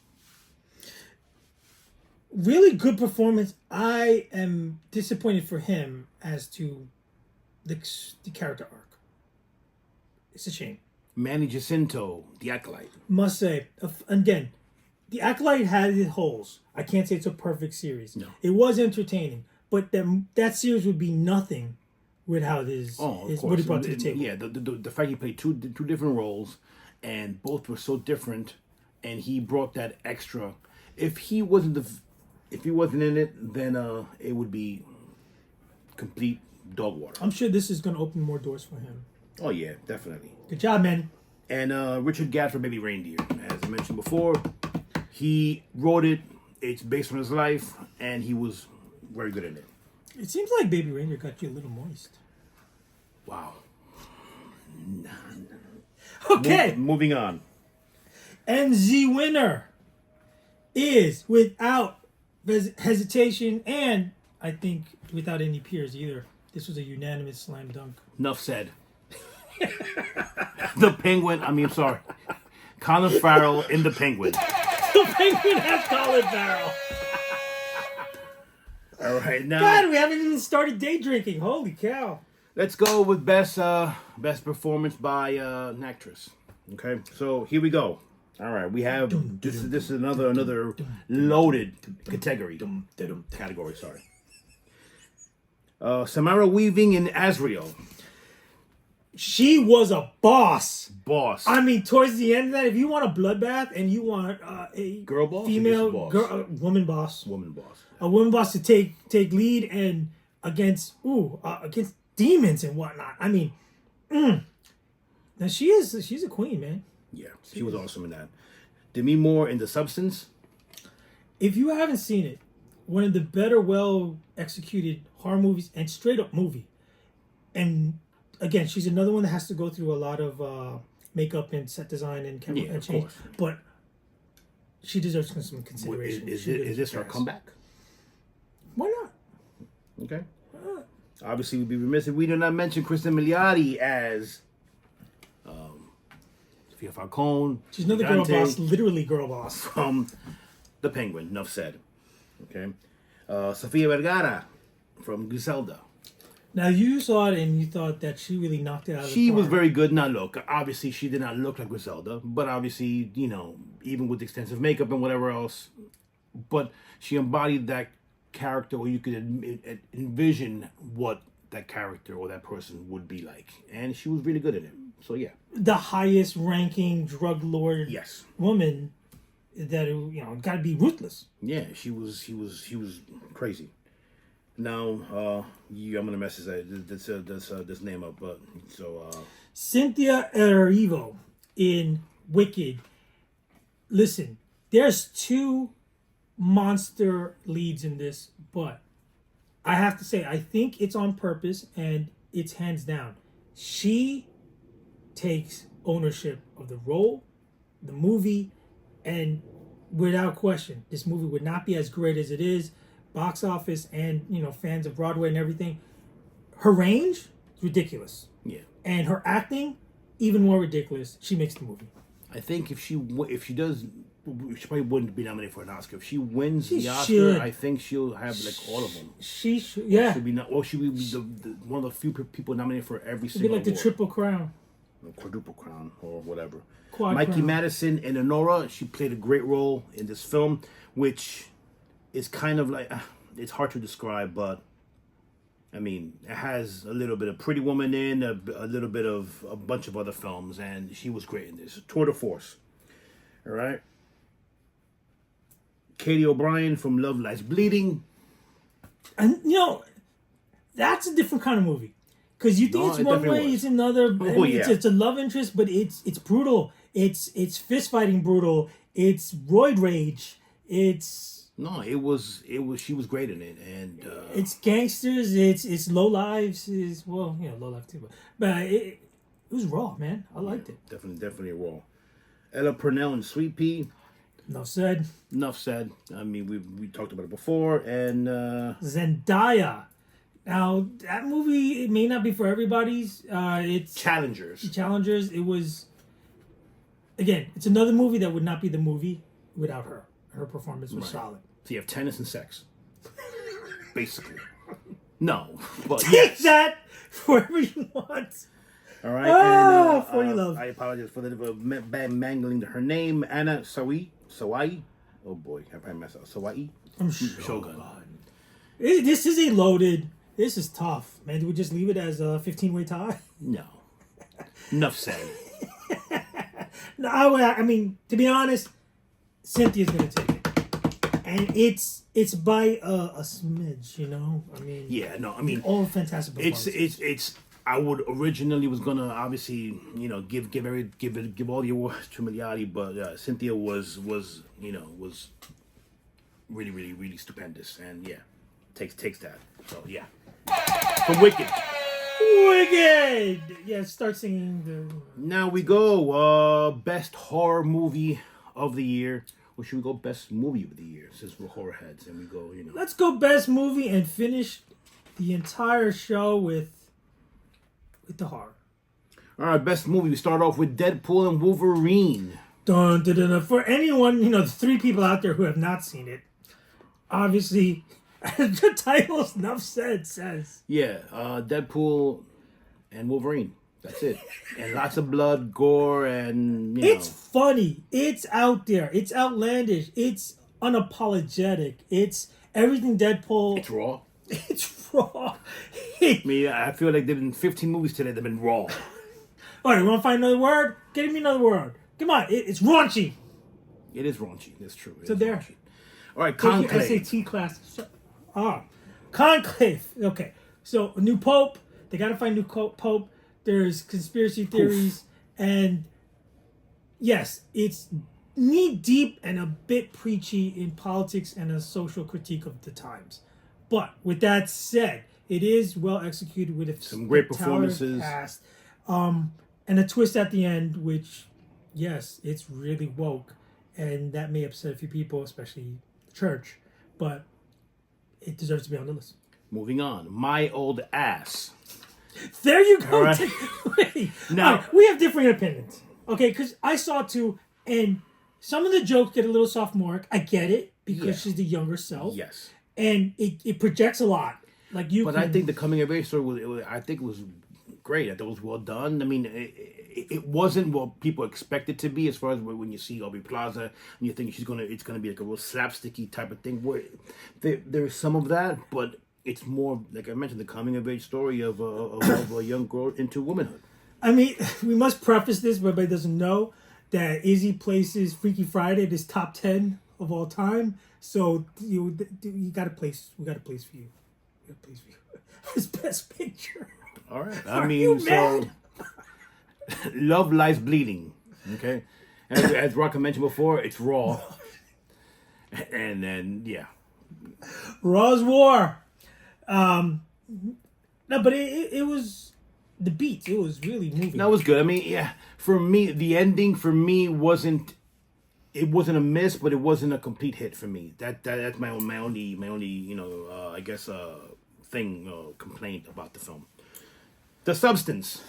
Really good performance. I am disappointed for him as to the character arc. It's a shame. Manny Jacinto, The Acolyte. Must say, again, The Acolyte had its holes. I can't say it's a perfect series. No. It was entertaining, but that series would be nothing without what he brought to the table. Yeah, the fact he played two different roles, and both were so different, and he brought that extra. If he wasn't in it, then it would be complete dog water. I'm sure this is going to open more doors for him. Oh yeah, definitely. Good job, man. And Richard Gadd for Baby Reindeer, as I mentioned before, he wrote it. It's based on his life, and he was very good in it. It seems like Baby Reindeer got you a little moist. Wow. Okay. Moving on. And the winner is, without hesitation, and I think without any peers either, this was a unanimous slam dunk. Enough said. The Penguin. Sorry. Colin Farrell in The Penguin. The Penguin has Colin Farrell. All right, now God, we haven't even started day drinking. Holy cow. let's go with best performance by an actress. Okay, so here we go. All right, we have this is another loaded category. Sorry. Samara Weaving in Azrael. She was a boss. Boss. I mean, towards the end of that, if you want a bloodbath and you want a Girl boss? female Boss? woman boss, Woman boss. a woman boss to take lead and against demons and whatnot. I mean, now she's a queen, man. Yeah, she was awesome in that. Demi Moore in The Substance. If you haven't seen it, one of the better, well executed horror movies and straight up movie. And again, she's another one that has to go through a lot of makeup and set design and camera and change. Course. But she deserves some consideration. Is this her comeback? Why not? Okay. Obviously, we'd be remiss if we did not mention Kristen Milioti as Sofia Falcone. She's another girl boss, literally girl boss. From The Penguin, enough said. Okay. Sofia Vergara from Griselda. Now, you saw it and you thought that she really knocked it out of the park. She was very good. Now, look, obviously, she did not look like Griselda, but obviously, even with extensive makeup and whatever else, but she embodied that character where you could envision what that character or that person would be like. And she was really good at it. So, yeah. The highest ranking drug lord Yes. woman that, got to be ruthless. Yeah, she was crazy. Now, I'm gonna mess this name up, but Cynthia Erivo in Wicked. Listen, there's two monster leads in this, but I have to say, I think it's on purpose and it's hands down. She takes ownership of the role, the movie, and without question, this movie would not be as great as it is. Box office and fans of Broadway and everything, her range is ridiculous. Yeah, and her acting even more ridiculous. She makes the movie. I think if she does, she probably wouldn't be nominated for an Oscar. If she wins the Oscar, should. I think she'll have like all of them. She should, yeah. She'll be she would be one of the few people nominated for every It'd single. be like the award. Triple Crown, Quadruple Crown, or whatever. Quad Mikey Crown. Madison and Honora, she played a great role in this film, which is kind of like, it's hard to describe, but I mean, it has a little bit of Pretty Woman in, a little bit of a bunch of other films, and she was great in this. Tour de force. All right. Katie O'Brien from Love Lies Bleeding. And that's a different kind of movie. Because you think it's it one definitely way, was. it's another. Oh, yeah. It's a love interest, but it's brutal. It's fist fighting brutal. It's roid rage. No, it was. She was great in it, and It's gangsters. It's low lives. Low life too, but it was raw, man. I liked it. definitely raw. Ella Purnell and Sweet Pea. Enough said. Enough said. I mean, we talked about it before, and Zendaya. Now that movie, it may not be for everybody's. It's Challengers. It was. Again, it's another movie that would not be the movie without her. Her performance was solid. So you have tennis and sex, basically. No, but Take that! wherever you want. All right. Ah, and, 40 love. I apologize for the bad mangling her name. Anna Sawai. Oh boy, I probably messed up. Sawai. I'm sure. Shogun. This is a loaded. This is tough, man. Do we just leave it as a 15-way tie? No. Enough said. No, I mean, to be honest, Cynthia's gonna take it, and it's by a smidge, you know. I mean, Yeah, no, I mean, all fantastic performances. it's. I would originally was gonna obviously give all the awards to Milioti, but Cynthia was really stupendous, and yeah, takes that. So yeah, for Wicked. Wicked. Yeah, start singing the. Now we go best horror movie of the year. Or should we go best movie of the year since we're horror heads and we go Let's go best movie and finish the entire show with the horror. All right, best movie. We start off with Deadpool and Wolverine. Dun, dun, dun, dun. For anyone, the 3 people out there who have not seen it, obviously, the title enough says. Yeah, Deadpool and Wolverine. That's it. And lots of blood, gore, and It's funny. It's out there. It's outlandish. It's unapologetic. It's everything Deadpool. It's raw. It's raw. I mean, I feel like there've been 15 movies today that've been raw. All right, you want to find another word? Get me another word. Come on, it's raunchy. It is raunchy. That's true. So there. Raunchy. All right, Take your Conclave. SAT class. Conclave. Okay, so a new pope. They got to find a new pope. There's conspiracy theories, and yes, it's knee deep and a bit preachy in politics and a social critique of the times. But with that said, it is well executed with Some great spectacular performances. cast, and a twist at the end, which, yes, it's really woke, and that may upset a few people, especially the church, but it deserves to be on the list. Moving on. My Old Ass. There you go. All right. Wait. Now- All right, we have different opinions. Okay, because I saw two, and some of the jokes get a little sophomoric. I get it because Yeah. she's the younger self. Yes. And it projects a lot. Like you. But I think the coming of age story I think it was great. I thought it was well done. I mean, it wasn't what people expect it to be as far as when you see Aubrey Plaza and you think it's gonna be like a real slapsticky type of thing. Where there's some of that, but it's more like I mentioned, the coming of age story of a young girl into womanhood. I mean, we must preface this, but everybody doesn't know that Izzy places Freaky Friday in his top 10 of all time. So you got a place. We got a place for you. We got a place for you. His best picture. All right. Are I mean, you so mad? Love Lies Bleeding. Okay, as Rocka mentioned before, it's raw. And then yeah, Raw's War. No, but it was the beats. It was really moving. that was good. I mean, yeah, for me, the ending for me wasn't a miss, but it wasn't a complete hit for me. That's my only I guess complaint about the film. The substance.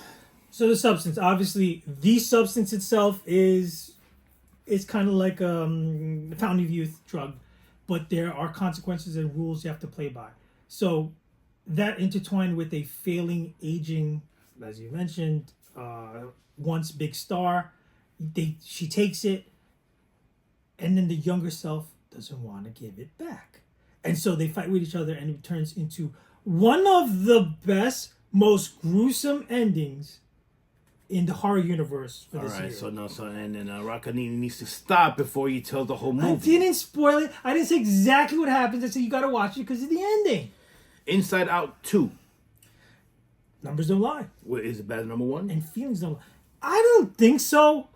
So the substance, obviously, the substance itself is kind of like a fountain of youth drug, but there are consequences and rules you have to play by. So that intertwined with a failing, aging, as you mentioned, once big star, she takes it, and then the younger self doesn't want to give it back, and so they fight with each other, and it turns into one of the best, most gruesome endings in the horror universe for this All right, year. and then Rocka needs to stop before you tell the whole I movie. didn't spoil it. I didn't say exactly what happens. I said you got to watch it because of the ending. Inside Out 2. Numbers don't lie, Is it better than number 1? and feelings don't lie. I don't think so.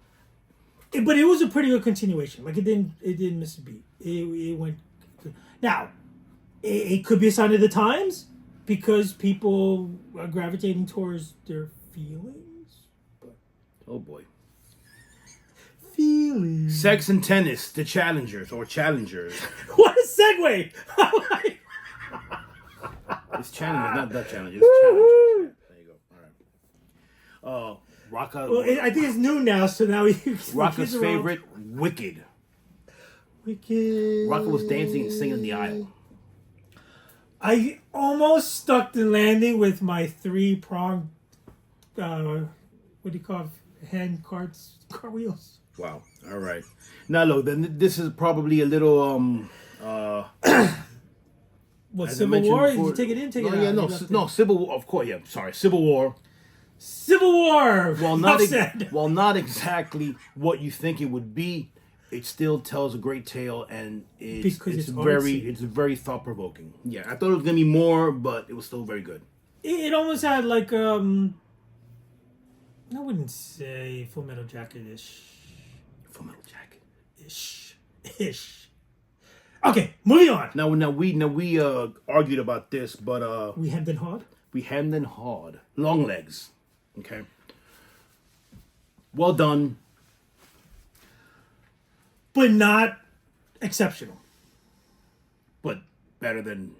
But it was a pretty good continuation. Like it didn't miss a beat. It went good. Now, it could be a sign of the times because people are gravitating towards their feelings. Oh boy. Feelings. Sex and Tennis, The Challengers. What a segue! It's Challengers, not The Challengers. It's Challengers. There you go. All right. Rocka. Well, I think it's new now, so now we. Rocka's favorite, Wicked. Wicked. Rocka was dancing and singing in the aisle. I almost stuck the landing with my 3-pronged, what do you call it? Hand car wheels. Wow. All right. Now look, then this is probably a little What, as I Civil mentioned War? before- Did you take it in? Take it no, out? yeah, no, You left it. no, Civil War. Of course, yeah. Sorry, Civil War. Civil War. While Enough not said. while not exactly what you think it would be, it still tells a great tale, and Because it's it's very artsy. very thought provoking. Yeah, I thought it was gonna be more, but it was still very good. It almost had like I wouldn't say Full Metal Jacket Full Metal Jacket. ish. Okay, moving on. Now we argued about this, but We hemmed and hawed. we hemmed and hawed. Long legs. Okay. Well done. But not exceptional. But better than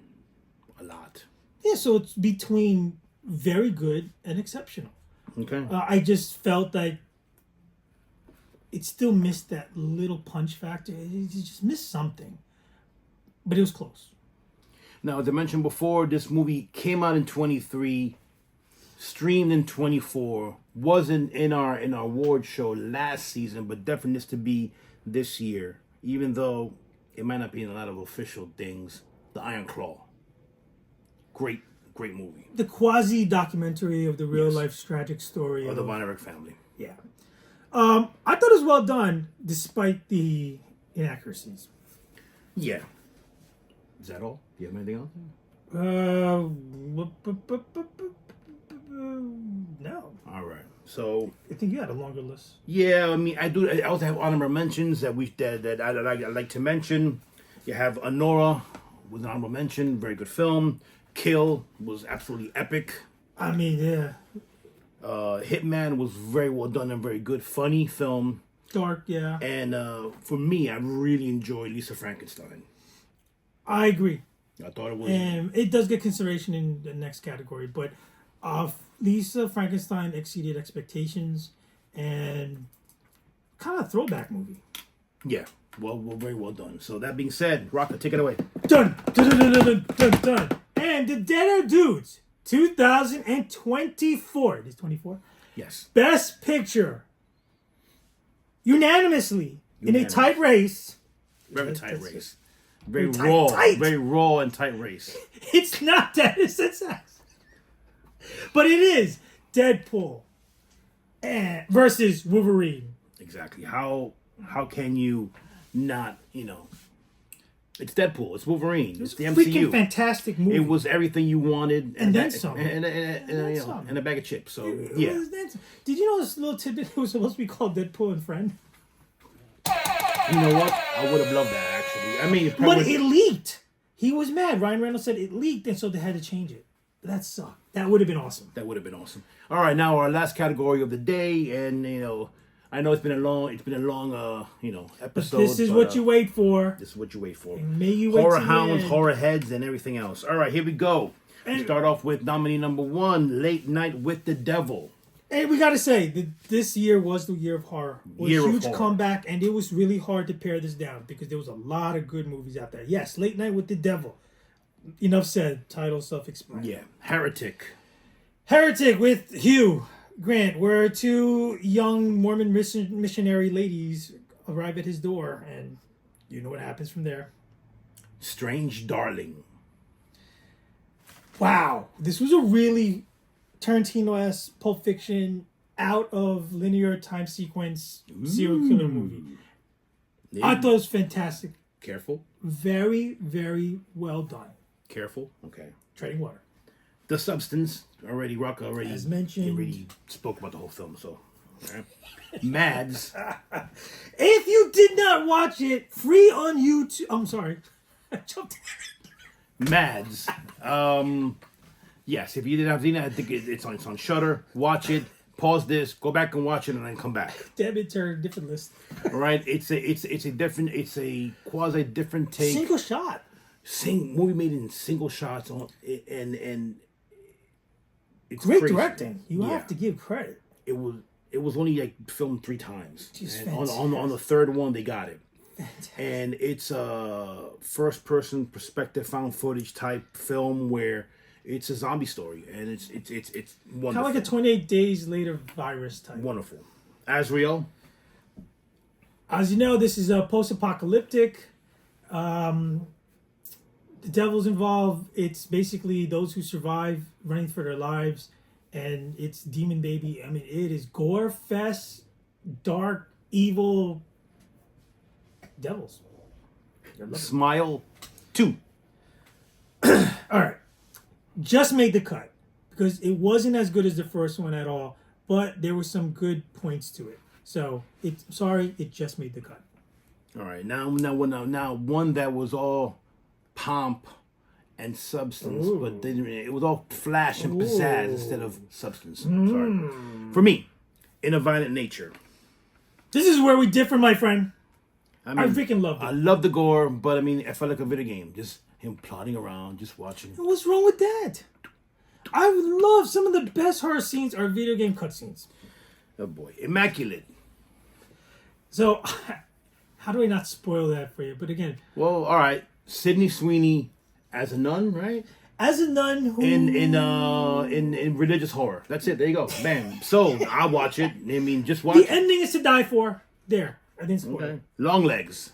a lot. Yeah, so it's between very good and exceptional. Okay. I just felt like it still missed that little punch factor. It just missed something. But it was close. Now, as I mentioned before, this movie came out in 23, streamed in 24, wasn't in our award show last season, but definitely needs to be this year, even though it might not be in a lot of official things. The Iron Claw. Great movie. The quasi-documentary of the real-life tragic story Of the Von Erich family. Yeah. I thought it was well done, despite the inaccuracies. Yeah. Is that all? Do you have anything else? No. All right. So I think you had a longer list. yeah, I mean, I do. I also have honorable mentions that I'd like to mention. You have Honora was an honorable mention, very good film. Kill was absolutely epic. I mean, yeah. Hitman was very well done and very good, funny film. Dark, yeah. And for me, I really enjoyed Lisa Frankenstein. I agree. I thought it was And it does get consideration in the next category, but Lisa Frankenstein exceeded expectations and kind of throwback movie. yeah, well, very well done. So that being said, Rocka, take it away. Done. Dun, dun, dun, dun, dun, dun. And The Dead Are Dudes, 2024. It is 24. Yes, Best Picture. Unanimously. In a Unanimous. tight race. very That's tight it. race, very Tight, raw, tight. very raw and tight race. It's not that. It's success. But it is Deadpool versus Wolverine. Exactly. How can you not? It's Deadpool. It's Wolverine. It's the Freaking MCU. fantastic movie. It was everything you wanted, And then a- some. and some. and a bag of chips. So It yeah, was that- Did you know this little tidbit was supposed to be called Deadpool and Friend? you know what? I would have loved that actually. I mean, it But probably it leaked. He was mad. Ryan Reynolds said it leaked, and so they had to change it. That sucked. That would have been awesome. that would have been awesome. All right, now our last category of the day, and I know it's been a long episode. This is but, what you wait for. This is what you wait for. May you wait Horror till the hounds, end. horror heads, and everything else. All right, here we go. We start off with nominee number 1, Late Night with the Devil. And we gotta say that this year was the year of horror. It was Year a of huge horror. comeback, and it was really hard to pare this down because there was a lot of good movies out there. Yes, Late Night with the Devil. Enough said. Title self-explanatory. Yeah, Heretic. Heretic with Hugh Grant, where two young Mormon missionary ladies arrive at his door, and you know what happens from there. Strange Darling. Wow, this was a really Tarantino-esque Pulp Fiction, out of linear time sequence serial killer movie. I thought it was fantastic. Careful. Very, very well done. Careful. Okay. Treading water. The Substance. Rocka already. As mentioned. Already spoke about the whole film, so. All right. Mads. If you did not watch it, free on YouTube. I'm sorry. I jumped. Mads. Yes, if you didn't have seen it, I think it's on Shudder. Watch it. Pause this. Go back and watch it, and then come back. Damn it, to a different list. All right. It's a quasi different take. Single shot. Movie made in single shots on and it's Great crazy. directing. You Yeah. have to give credit. It was only like filmed 3 times. Just And on the third one they got it. and it's a first-person perspective, found footage type film where it's a zombie story, and it's wonderful. Kind of like a 28 Days Later virus type. Wonderful. Azrael. As you know, this is a post-apocalyptic. The devil's involved. It's basically those who survive running for their lives, and it's Demon Baby. I mean, it is gore fest, dark, evil devils. Smile 2. All right, just made the cut because it wasn't as good as the first one at all, but there were some good points to it. So it just made the cut. All right, now one that was all pomp and substance, but then it was all flash and pizzazz instead of substance. Sorry, for me, In a Violent Nature. This is where we differ, my friend. I I freaking loved it. I love the gore, but I mean, it felt like a video game. Just him plodding around, just watching. What's wrong with that? I love some of the best horror scenes are video game cutscenes. Oh boy, Immaculate. So, how do I not spoil that for you? But again, Well, all right, Sydney Sweeney as a nun, right? as a nun who In religious horror. That's it. There you go. Bam. So I watch it. I mean, just watch. the ending is to die for. There, I didn't spoil Okay. it. Long Legs.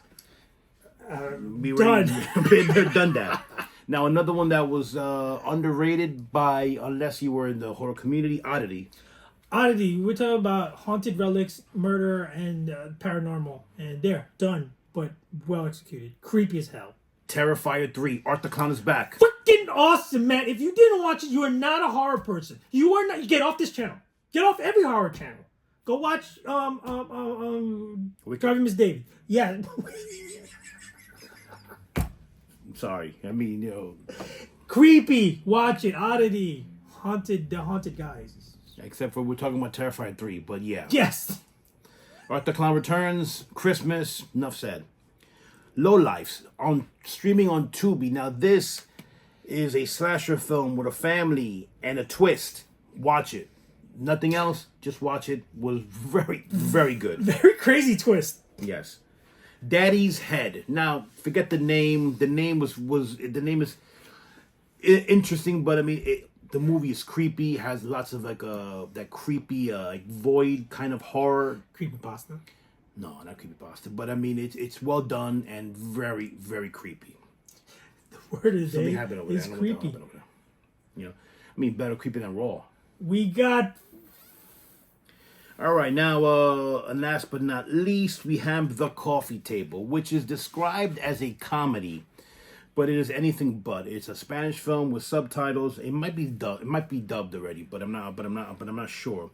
Done. They're done that. Now another one that was underrated by, unless you were in the horror community, Oddity. Oddity. We're talking about haunted relics, murder, and paranormal, and there, done, but well executed. Creepy as hell. Terrifier 3. Art the Clown is back. Freaking awesome, man! If you didn't watch it, you are not a horror person. You are not. You get off this channel. Get off every horror channel. Go watch Driving Miss Daisy. Yeah. Sorry. I mean, Creepy. Watch it. Oddity. The haunted guys. except for we're talking about Terrifier 3, but yeah. Yes. Art the Clown Returns, Christmas, enough said. Lowlifes, streaming on Tubi. Now this is a slasher film with a family and a twist. Watch it. Nothing else, just watch it. Was very, very good. Very crazy twist. Yes. Daddy's Head. Now, forget the name. The name is interesting, but I mean, the movie is creepy. Has lots of that creepy void kind of horror. Creepypasta. No, not creepypasta, but I mean, it's well done and very, very creepy. The word of the Something day happened over is there. creepy. Over there. I mean, better creepy than Raw. We got All right, now, and last but not least, we have The Coffee Table, which is described as a comedy, but it is anything but. It's a Spanish film with subtitles. It might be dubbed already, but I'm not sure.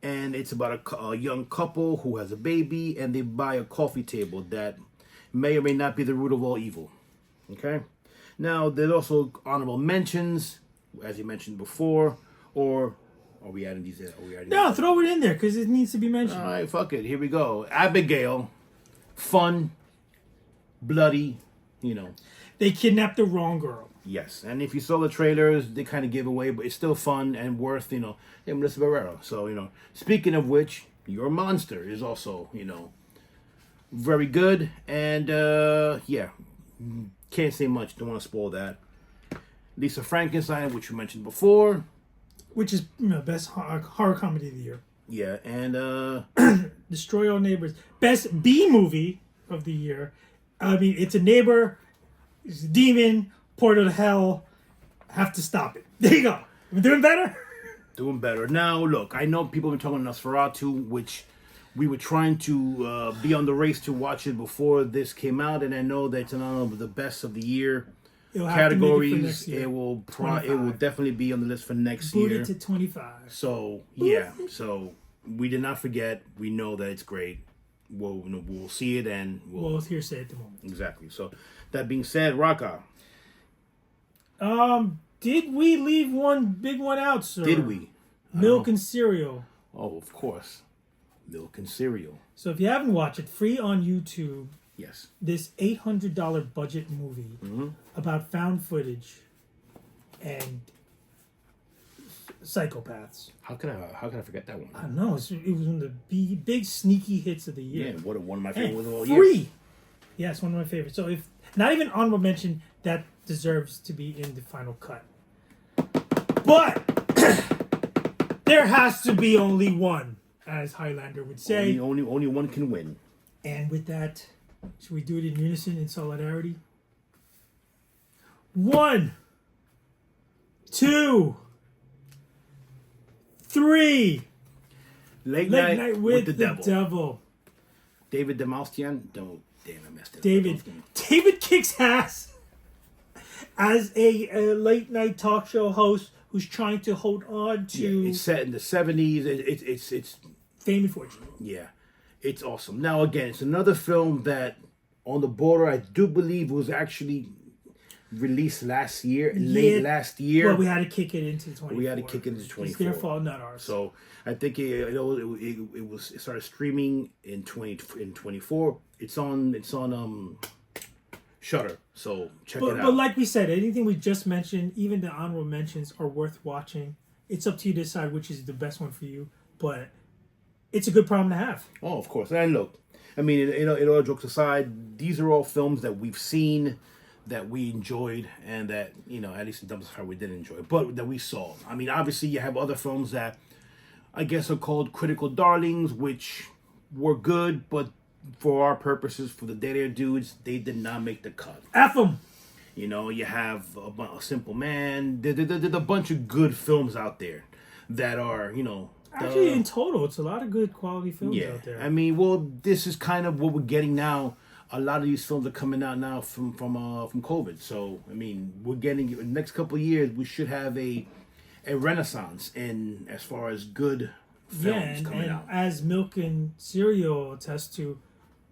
And it's about a young couple who has a baby, and they buy a coffee table that may or may not be the root of all evil. Okay. Now, there's also honorable mentions, as you mentioned before, or. Are we adding these in? no, throw it in there because it needs to be mentioned. All right, fuck it. Here we go. Abigail. Fun. Bloody. They kidnapped the wrong girl. Yes. And if you saw the trailers, they kind of give away, but it's still fun and worth, hey, Melissa Barrera. So, speaking of which, Your Monster is also, very good. And, yeah. Can't say much. Don't want to spoil that. Lisa Frankenstein, which we mentioned before. Which is best horror comedy of the year. Yeah, and Destroy All Neighbors. Best B movie of the year. I mean, it's a neighbor, it's a demon, portal to hell. Have to stop it. There you go. We're doing better? Doing better. Now, look, I know people have been talking Nosferatu, which we were trying to be on the race to watch it before this came out, and I know that it's one of the best of the year. It'll have to make it for Categories. next year. It will definitely be on the list for next Boot year. it to 25. So yeah, so we did not forget. We know that it's great. We'll see it and Well, it's hearsay at the moment. exactly. So that being said, Raka, Did we leave one big one out, sir? did we? Milk and Cereal. Oh, of course, Milk and Cereal. So if you haven't watched it, free on YouTube. Yes. This $800 budget movie about found footage and psychopaths. How can I forget that one? I don't know. It was one of the big sneaky hits of the Yeah, year. one of my favorite And ones of all year. free. Yes, one of my favorites. So if not even honorable mention, that deserves to be in the final cut. But there has to be only one, as Highlander would say. Only one can win. And with that, should we do it in unison, in solidarity? 1, 2, 3. Late Night Night with the the Devil. David Demoustian. Damn, I messed it up. David kicks ass as a late night talk show host who's trying to hold on to. Yeah, it's set in the 70s. It's Fame and Fortune. yeah, it's awesome. Now again, it's another film that on the border. I do believe was actually released last year, late last year. Well, we had to kick it into 24. We had to kick it into 24. It's their fault, not ours. So I think it started streaming in 24. It's on Shudder. So check it out. But like we said, anything we just mentioned, even the honorable mentions, are worth watching. It's up to you to decide which is the best one for you. But it's a good problem to have. Oh, of course. And look, I mean, it all jokes aside, these are all films that we've seen, that we enjoyed, and that, at least in terms of how we did enjoy, but that we saw. I mean, obviously, you have other films that I guess are called critical darlings, which were good, but for our purposes, for the Day Dudes, they did not make the cut. F them. You have a Simple Man. There's a bunch of good films out there that are, Actually, in total, it's a lot of good quality films out there. I mean, well, this is kind of what we're getting now. A lot of these films are coming out now from COVID. So, I mean, we're getting, in the next couple of years, we should have a renaissance in as far as good films coming out. As Milk and Cereal attest to,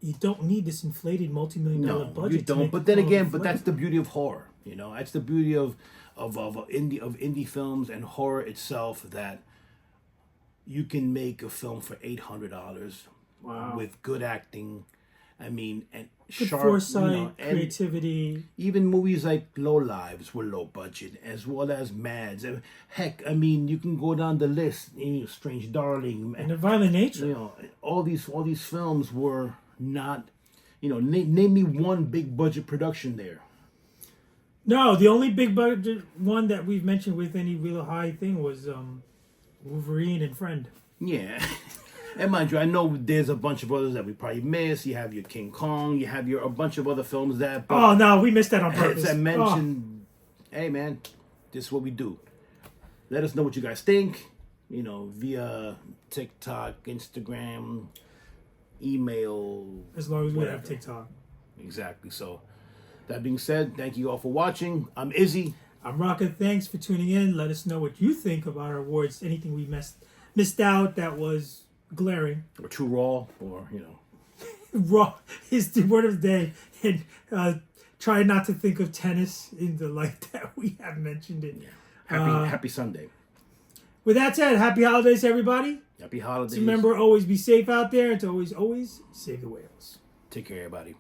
you don't need this inflated multi-million-dollar budget. You don't. But then again, that's the beauty of horror. That's the beauty of indie films and horror itself, that you can make a film for $800 with good acting. I mean, and good sharp foresight, creativity. Even movies like Low Lives were low budget, as well as Mads. Heck, I mean, you can go down the list. Strange Darling, and the violent nature. All these films were not. Name me one big budget production there. No, the only big budget one that we've mentioned with any real high thing was Wolverine and Friend. Yeah. And mind you, I know there's a bunch of others that we probably missed. You have your King Kong. You have a bunch of other films that... Oh, no, we missed that on purpose. As I mentioned, hey, man, this is what we do. Let us know what you guys think, via TikTok, Instagram, email. As long as we have TikTok. Exactly. So, that being said, thank you all for watching. I'm Izzy. I'm Rocka. Thanks for tuning in. Let us know what you think about our awards. Anything we missed out that was glaring, or too raw, or raw is the word of the day. And try not to think of tennis in the light that we have mentioned it. Yeah. Happy Sunday. With that said, happy holidays, everybody. Happy holidays. So remember, always be safe out there, and to always save the whales. Take care, everybody.